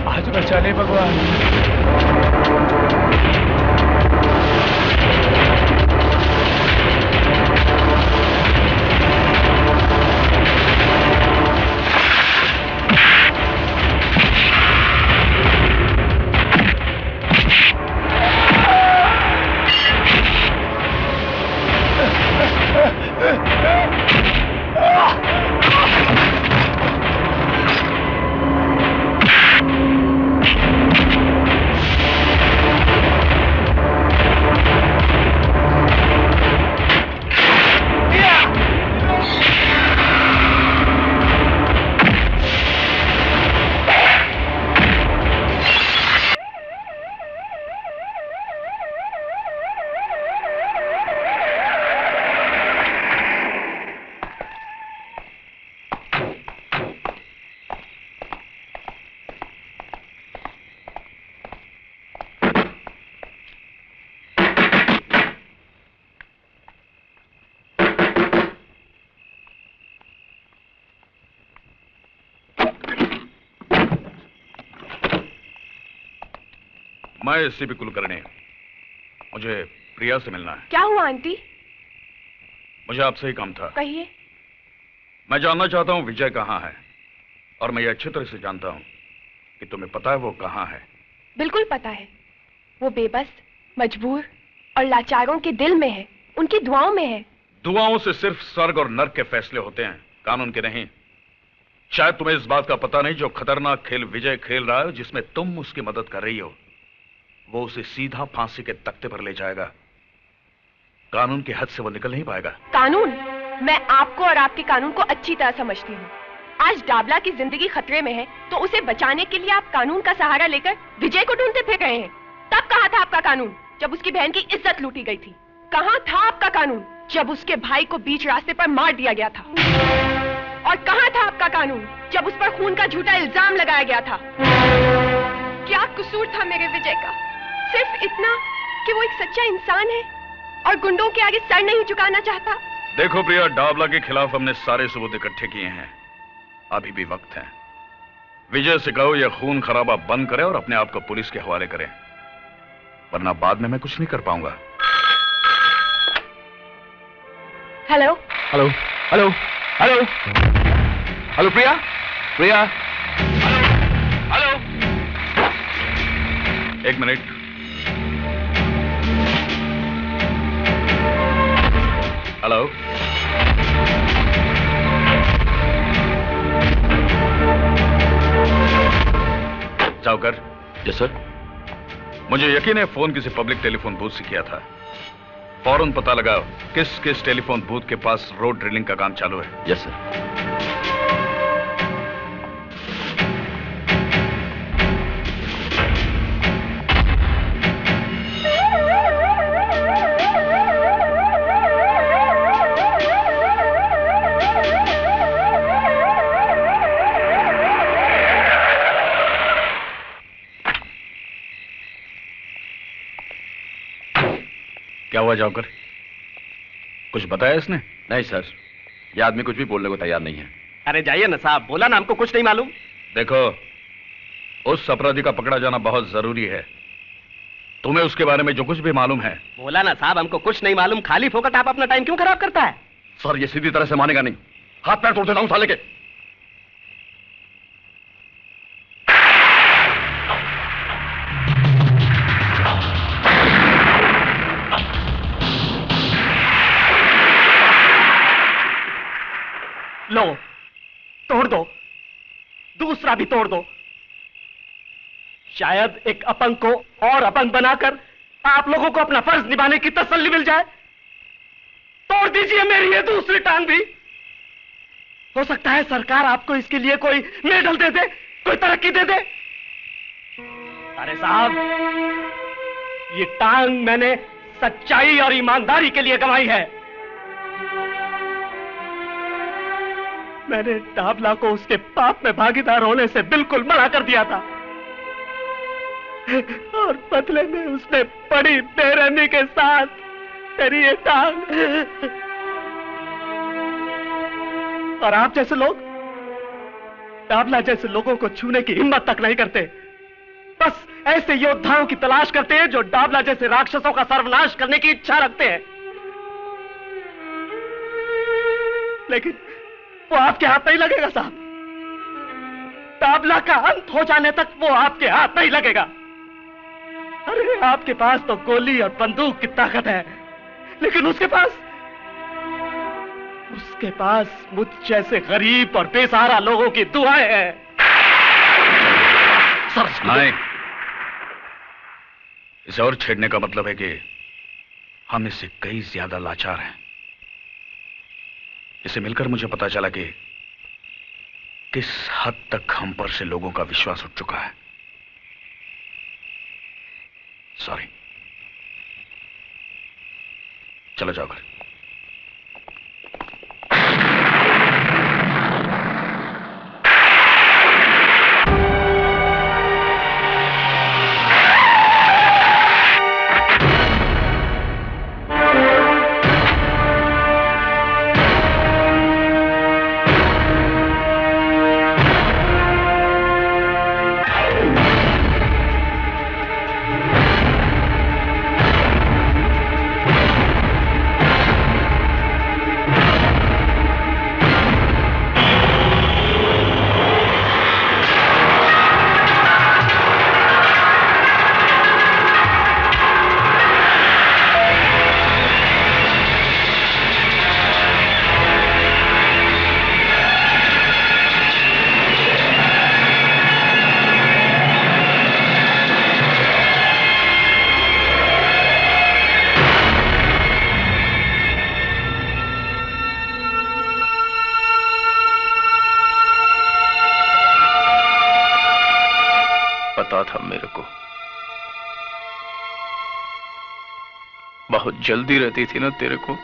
आज बचा ले भगवान। मैं एससीपी कुलकर्णी, मुझे प्रिया से मिलना है। क्या हुआ आंटी? मुझे आपसे ही काम था। कहिए। मैं जानना चाहता हूँ विजय कहाँ है, और मैं ये अच्छी तरह से जानता हूँ कि तुम्हें पता है वो कहाँ है। बिल्कुल पता है। वो बेबस, मजबूर और लाचारों के दिल में है, उनकी दुआओं में है। दुआओं से सिर्फ स्वर्ग और नर्क के फैसले होते हैं, कानून के नहीं। शायद तुम्हें इस बात का पता नहीं, जो खतरनाक खेल विजय खेल रहा है, जिसमें तुम उसकी मदद कर रही हो, वो उसे सीधा फांसी के तख्ते पर ले जाएगा। कानून की हद से वो निकल नहीं पाएगा। कानून? मैं आपको और आपके कानून को अच्छी तरह समझती हूँ। आज डाबला की जिंदगी खतरे में है, तो उसे बचाने के लिए आप कानून का सहारा लेकर विजय को ढूंढते फिर रहे हैं। तब कहाँ था आपका कानून, जब उसकी बहन की इज्जत लूटी गई थी? कहाँ था आपका कानून, जब उसके भाई को बीच रास्ते पर मार दिया गया था? और कहाँ था आपका कानून, जब उस पर खून का झूठा इल्जाम लगाया गया था? क्या कसूर था मेरे विजय का? सिर्फ इतना कि वो एक सच्चा इंसान है और गुंडों के आगे सर नहीं झुकाना चाहता। देखो प्रिया, डाबला के खिलाफ हमने सारे सबूत इकट्ठे किए हैं, अभी भी वक्त है। विजय से कहो यह खून खराबा बंद करे और अपने आप को पुलिस के हवाले करे, वरना बाद में मैं कुछ नहीं कर पाऊंगा। Hello hello hello hello hello Priya, Priya, hello, एक मिनट। हेलो, जाओकर। Yes sir. मुझे यकीन है फोन किसी पब्लिक टेलीफोन बूथ से किया था। फौरन पता लगाओ किस किस टेलीफोन बूथ के पास रोड ड्रिलिंग का काम चालू है। Yes sir. क्या हुआ जाओकर, कुछ बताया इसने? नहीं सर, ये आदमी कुछ भी बोलने को तैयार नहीं है। अरे जाइए ना साहब, बोला ना हमको कुछ नहीं मालूम। देखो, उस अपराधी का पकड़ा जाना बहुत जरूरी है। तुम्हें उसके बारे में जो कुछ भी मालूम है। बोला ना साहब, हमको कुछ नहीं मालूम। खाली फोकट आप अपना टाइम क्यों खराब करता है? सर ये सीधी तरह से मानेगा नहीं, हाथ पैर तोड़ देता हूं साले के। लो, तोड़ दो, दूसरा भी तोड़ दो। शायद एक अपंग को और अपंग बनाकर आप लोगों को अपना फर्ज निभाने की तसल्ली मिल जाए। तोड़ दीजिए मेरी ये दूसरी टांग भी। हो सकता है सरकार आपको इसके लिए कोई मेडल दे दे, कोई तरक्की दे दे। अरे साहब, ये टांग मैंने सच्चाई और ईमानदारी के लिए गंवाई है। मैंने डाबला को उसके पाप में भागीदार होने से बिल्कुल मना कर दिया था, और बदले में उसने बड़ी बेरहमी के साथ मेरी ये टांग। और आप जैसे लोग डाबला जैसे लोगों को छूने की हिम्मत तक नहीं करते। बस ऐसे योद्धाओं की तलाश करते हैं जो डाबला जैसे राक्षसों का सर्वनाश करने की इच्छा रखते हैं। लेकिन वो आपके हाथ नहीं लगेगा साहब। डाबला का अंत हो जाने तक वो आपके हाथ नहीं लगेगा। अरे आपके पास तो गोली और बंदूक की ताकत है, लेकिन उसके पास मुझ जैसे गरीब और बेसहारा लोगों की दुआएं हैं। नहीं, इसे और छेड़ने का मतलब है कि हम इससे कई ज्यादा लाचार हैं। इसे मिलकर मुझे पता चला कि किस हद तक हम पर से लोगों का विश्वास उठ चुका है। सॉरी, चलो जाओ घर। पता था मेरे को। बहुत जल्दी रहती थी ना तेरे को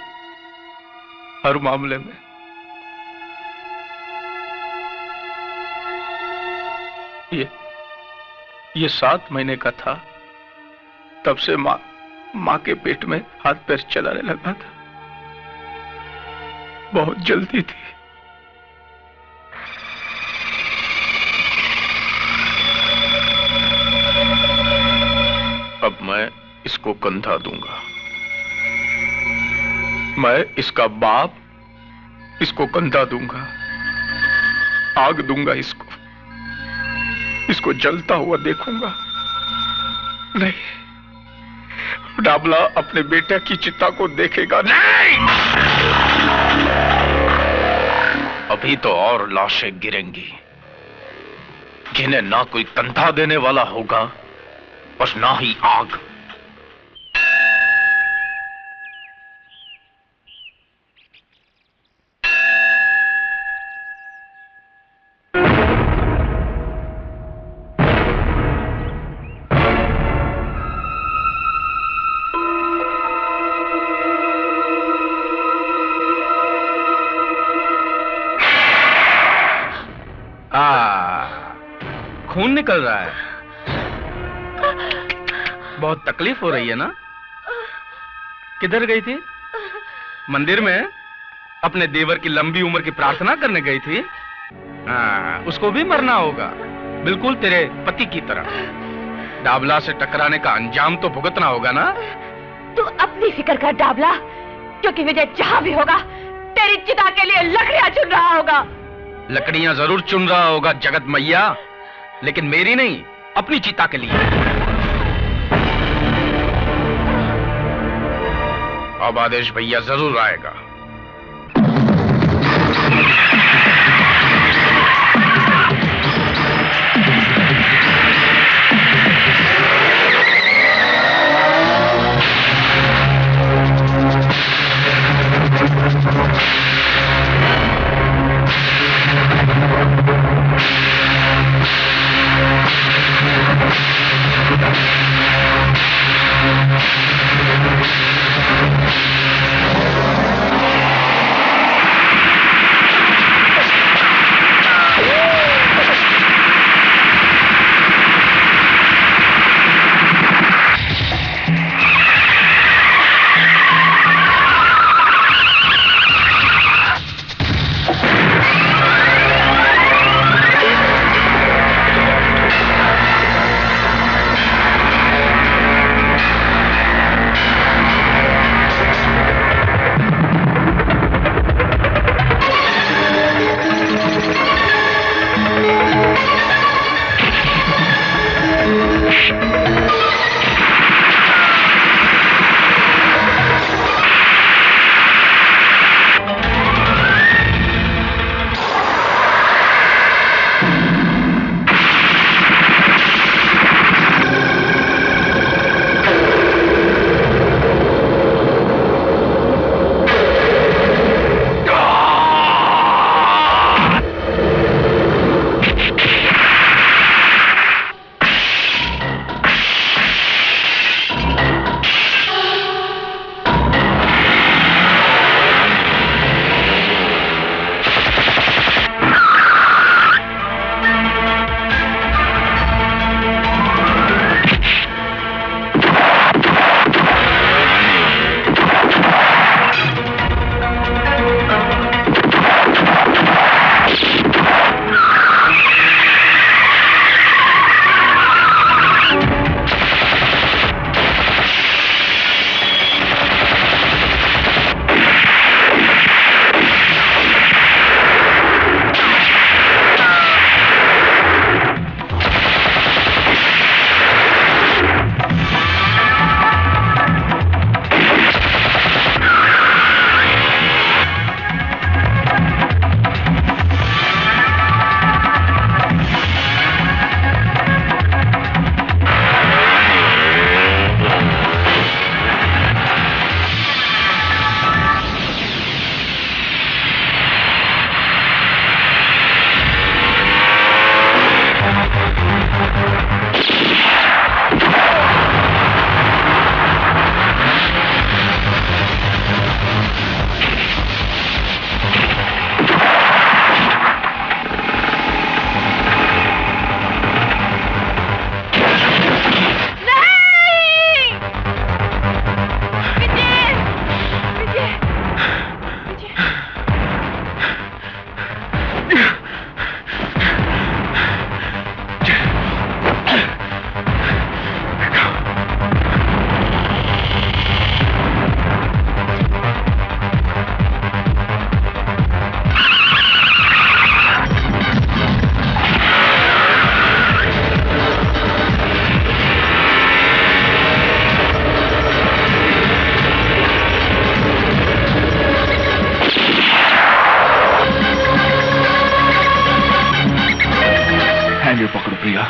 हर मामले में। ये 7 महीने का था, तब से माँ के पेट में हाथ पैर चलाने लगा था। बहुत जल्दी थी। अब मैं इसको कंधा दूंगा। मैं इसका बाप इसको कंधा दूंगा, आग दूंगा इसको जलता हुआ देखूंगा। नहीं, डाबला अपने बेटे की चिता को देखेगा नहीं। अभी तो और लाशें गिरेंगी, जिन्हें ना कोई कंधा देने वाला होगा बस ना ही आग। खून निकल रहा है, बहुत तकलीफ हो रही है ना? किधर गई थी? मंदिर में अपने देवर की लंबी उम्र की प्रार्थना करने गई थी। उसको भी मरना होगा, बिल्कुल तेरे पति की तरह। डाबला से टकराने का अंजाम तो भुगतना होगा ना? तू अपनी फिक्र कर डाबला, क्योंकि विजय जहां भी होगा तेरी चिता के लिए लकड़ियां चुन रहा होगा। लकड़ियां जरूर चुन रहा होगा जगत मैया, लेकिन मेरी नहीं, अपनी चिता के लिए। अब आदेश भैया जरूर आएगा। ये पकड़ो प्रिया।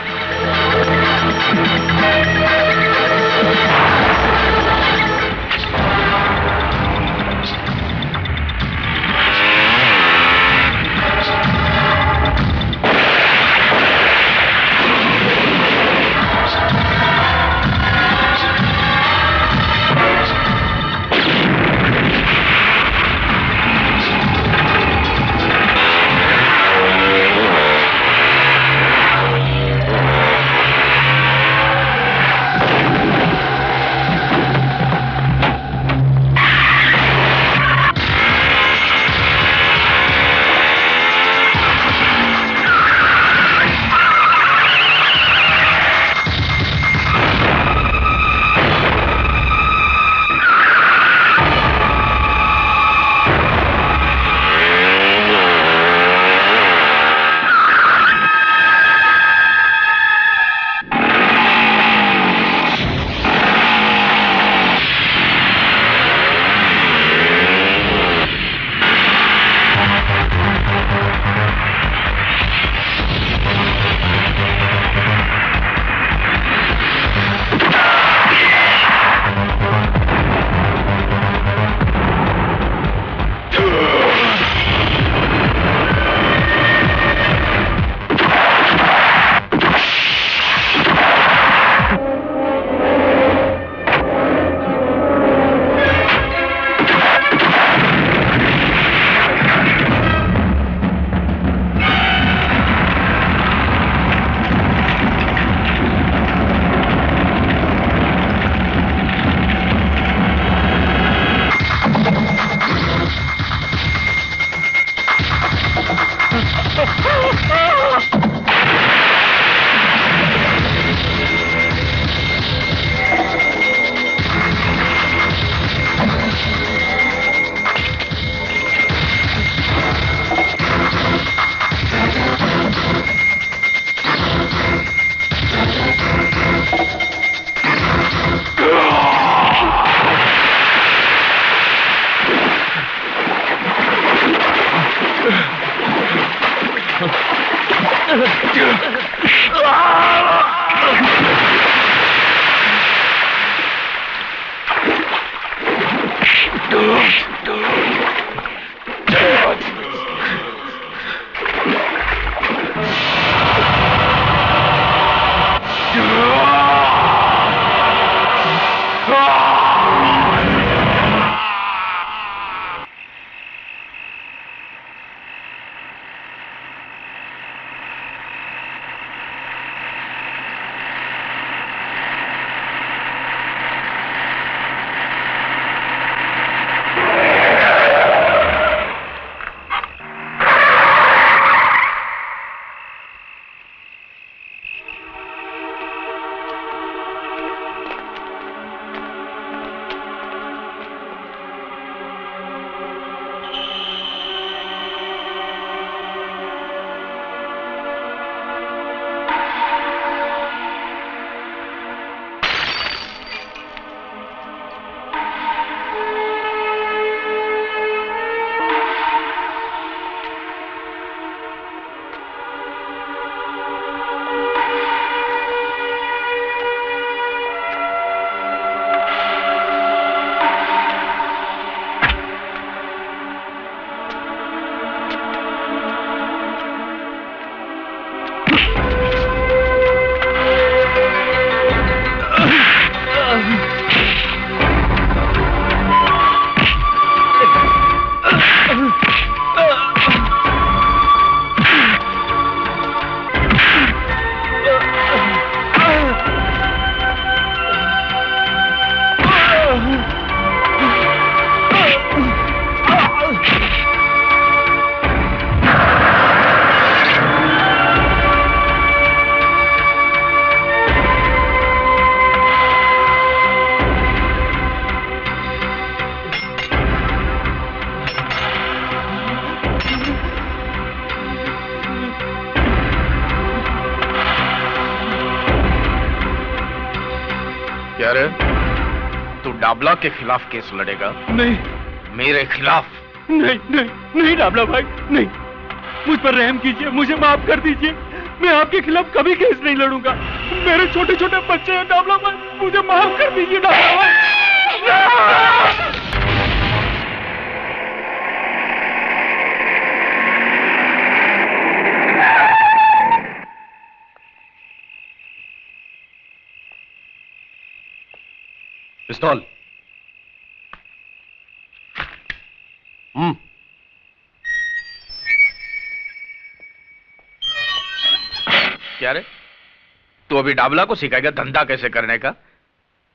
क्या रे, तू डाबला के खिलाफ केस लड़ेगा? नहीं। मेरे खिलाफ? नहीं नहीं नहीं डाबला भाई नहीं, मुझ पर रहम कीजिए, मुझे माफ कर दीजिए, मैं आपके खिलाफ कभी केस नहीं लड़ूंगा। मेरे छोटे छोटे बच्चे हैं डाबला भाई, मुझे माफ कर दीजिए डाबला भाई। पिस्तौल। क्या रे, तू अभी डाबला को सिखाएगा धंधा कैसे करने का?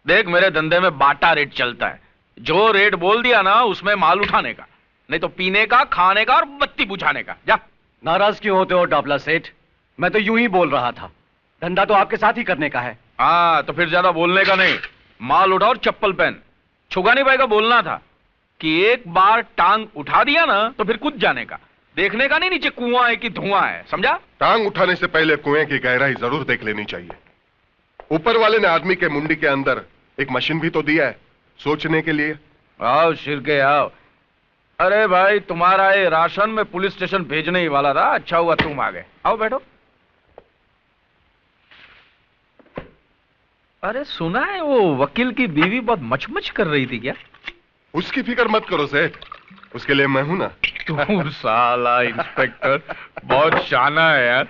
देख, मेरे धंधे में बाटा रेट चलता है। जो रेट बोल दिया ना उसमें माल उठाने का, नहीं तो पीने का, खाने का और बत्ती बुझाने का। जा। नाराज क्यों होते हो डाबला सेठ? मैं तो यूं ही बोल रहा था, धंधा तो आपके साथ ही करने का है। हाँ, तो फिर ज्यादा बोलने का नहीं, माल उठा और चप्पल पहन। छुगानी भाई का बोलना था कि एक बार टांग उठा दिया ना तो फिर कूद जाने का, देखने का नहीं नीचे कुआं है कि धुआं है, समझा? टांग उठाने से पहले कुएं की गहराई जरूर देख लेनी चाहिए। ऊपर वाले ने आदमी के मुंडी के अंदर एक मशीन भी तो दिया है सोचने के लिए। आओ शिरके आओ। अरे भाई, तुम्हारा ये राशन में पुलिस स्टेशन भेजने ही वाला था, अच्छा हुआ तुम आ गए। आओ बैठो। अरे सुना है वो वकील की बीवी बहुत मचमच कर रही थी क्या? उसकी फिक्र मत करो सेठ, उसके लिए मैं हूं ना। तू साला इंस्पेक्टर बहुत शाना है यार।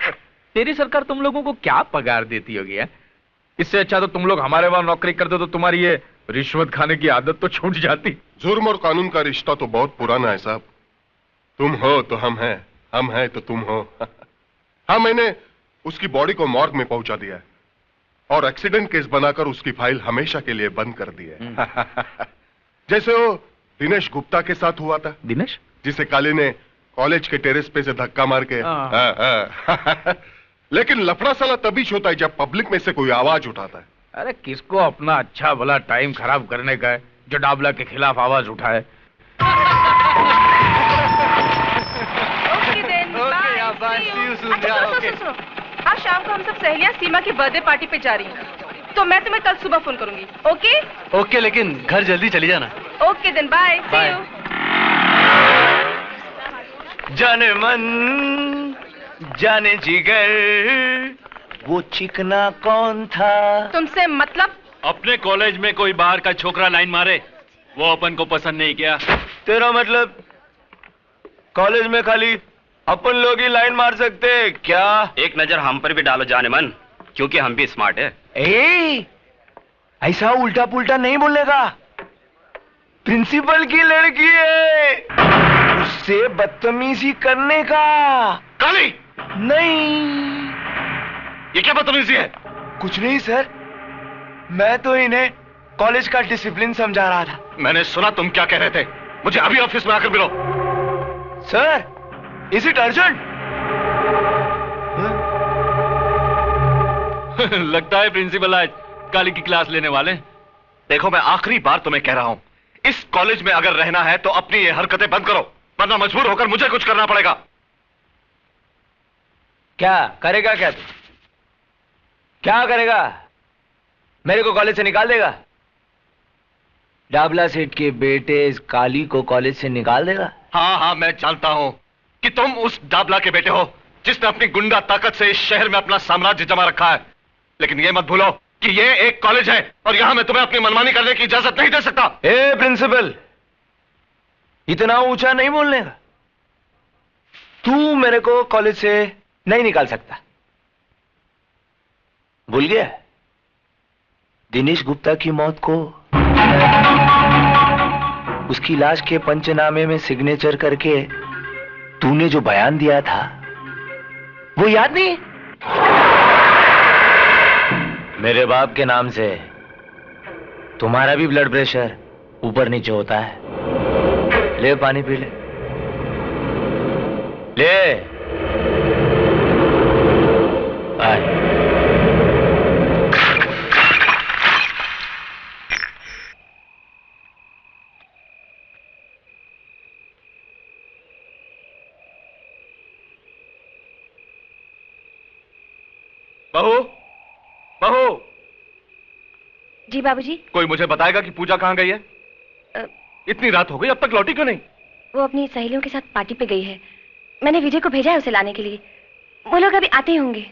तेरी सरकार तुम लोगों को क्या पगार देती होगी यार? इससे अच्छा तो तुम लोग हमारे वहां नौकरी करते तो तुम्हारी ये रिश्वत खाने की आदत तो छूट जाती। जुर्म और कानून का रिश्ता तो बहुत पुराना है साहब। तुम हो तो हम हैं, हम हैं तो तुम हो। हाँ, मैंने उसकी बॉडी को मॉर्ग में पहुंचा दिया है और एक्सीडेंट केस बनाकर उसकी फाइल हमेशा के लिए बंद कर दी है। जैसे वो दिनेश गुप्ता के साथ हुआ था। दिनेश? जिसे काली ने कॉलेज के टेरेस पे से धक्का मार के। लेकिन लफड़ा साला तभी होता है जब पब्लिक में से कोई आवाज उठाता है। अरे किसको अपना अच्छा भला टाइम खराब करने का है जो डाबला के खिलाफ आवाज उठाए। सुनो, आज शाम को हम सब सहेलियां सीमा की बर्थडे पार्टी पे जा रही हैं, तो मैं तुम्हें कल सुबह फोन करूंगी। ओके? ओके, लेकिन घर जल्दी चली जाना। Okay then, bye, see you. जाने मन जाने जिगर, वो चिकना कौन था? तुमसे मतलब? अपने कॉलेज में कोई बाहर का छोकरा लाइन मारे, वो अपन को पसंद नहीं किया। तेरा मतलब कॉलेज में खाली अपन लोग ही लाइन मार सकते क्या? एक नजर हम पर भी डालो जाने मन, क्योंकि हम भी स्मार्ट है। ऐसा उल्टा पुल्टा नहीं बोलने का। प्रिंसिपल की लड़की है, उससे बदतमीजी करने का। काली! नहीं, ये क्या बदतमीजी है? कुछ नहीं सर, मैं तो इन्हें कॉलेज का डिसिप्लिन समझा रहा था। मैंने सुना तुम क्या कह रहे थे। मुझे अभी ऑफिस में आकर मिलो। Sir, is it urgent? लगता है प्रिंसिपल आज काली की क्लास लेने वाले। देखो, मैं आखिरी बार तुम्हें कह रहा हूं, इस कॉलेज में अगर रहना है तो अपनी ये हरकतें बंद करो, वरना मजबूर होकर मुझे कुछ करना पड़ेगा। क्या करेगा? क्या तू क्या करेगा? मेरे को कॉलेज से निकाल देगा? डाबला सेठ के बेटे इस काली को कॉलेज से निकाल देगा? हाँ, मैं जानता हूं कि तुम उस डाबला के बेटे हो जिसने अपनी गुंडा ताकत से इस शहर में अपना साम्राज्य जमा रखा है। लेकिन ये मत भूलो कि ये एक कॉलेज है और यहां मैं तुम्हें अपनी मनमानी करने की इजाजत नहीं दे सकता। प्रिंसिपल, इतना ऊंचा नहीं बोलने का। तू मेरे को कॉलेज से नहीं निकाल सकता। भूल गया दिनेश गुप्ता की मौत को? उसकी लाश के पंचनामे में सिग्नेचर करके तूने जो बयान दिया था वो याद नहीं? मेरे बाप के नाम से तुम्हारा भी ब्लड प्रेशर ऊपर नीचे होता है। ले पानी पी ले। आए। बहू, बहू। जी बाबूजी। कोई मुझे बताएगा कि पूजा कहां गई है? इतनी रात हो गई, अब तक लौटी क्यों नहीं? वो अपनी सहेलियों के साथ पार्टी पे गई है। मैंने विजय को भेजा है उसे लाने के लिए। वो लोग अभी आते ही होंगे।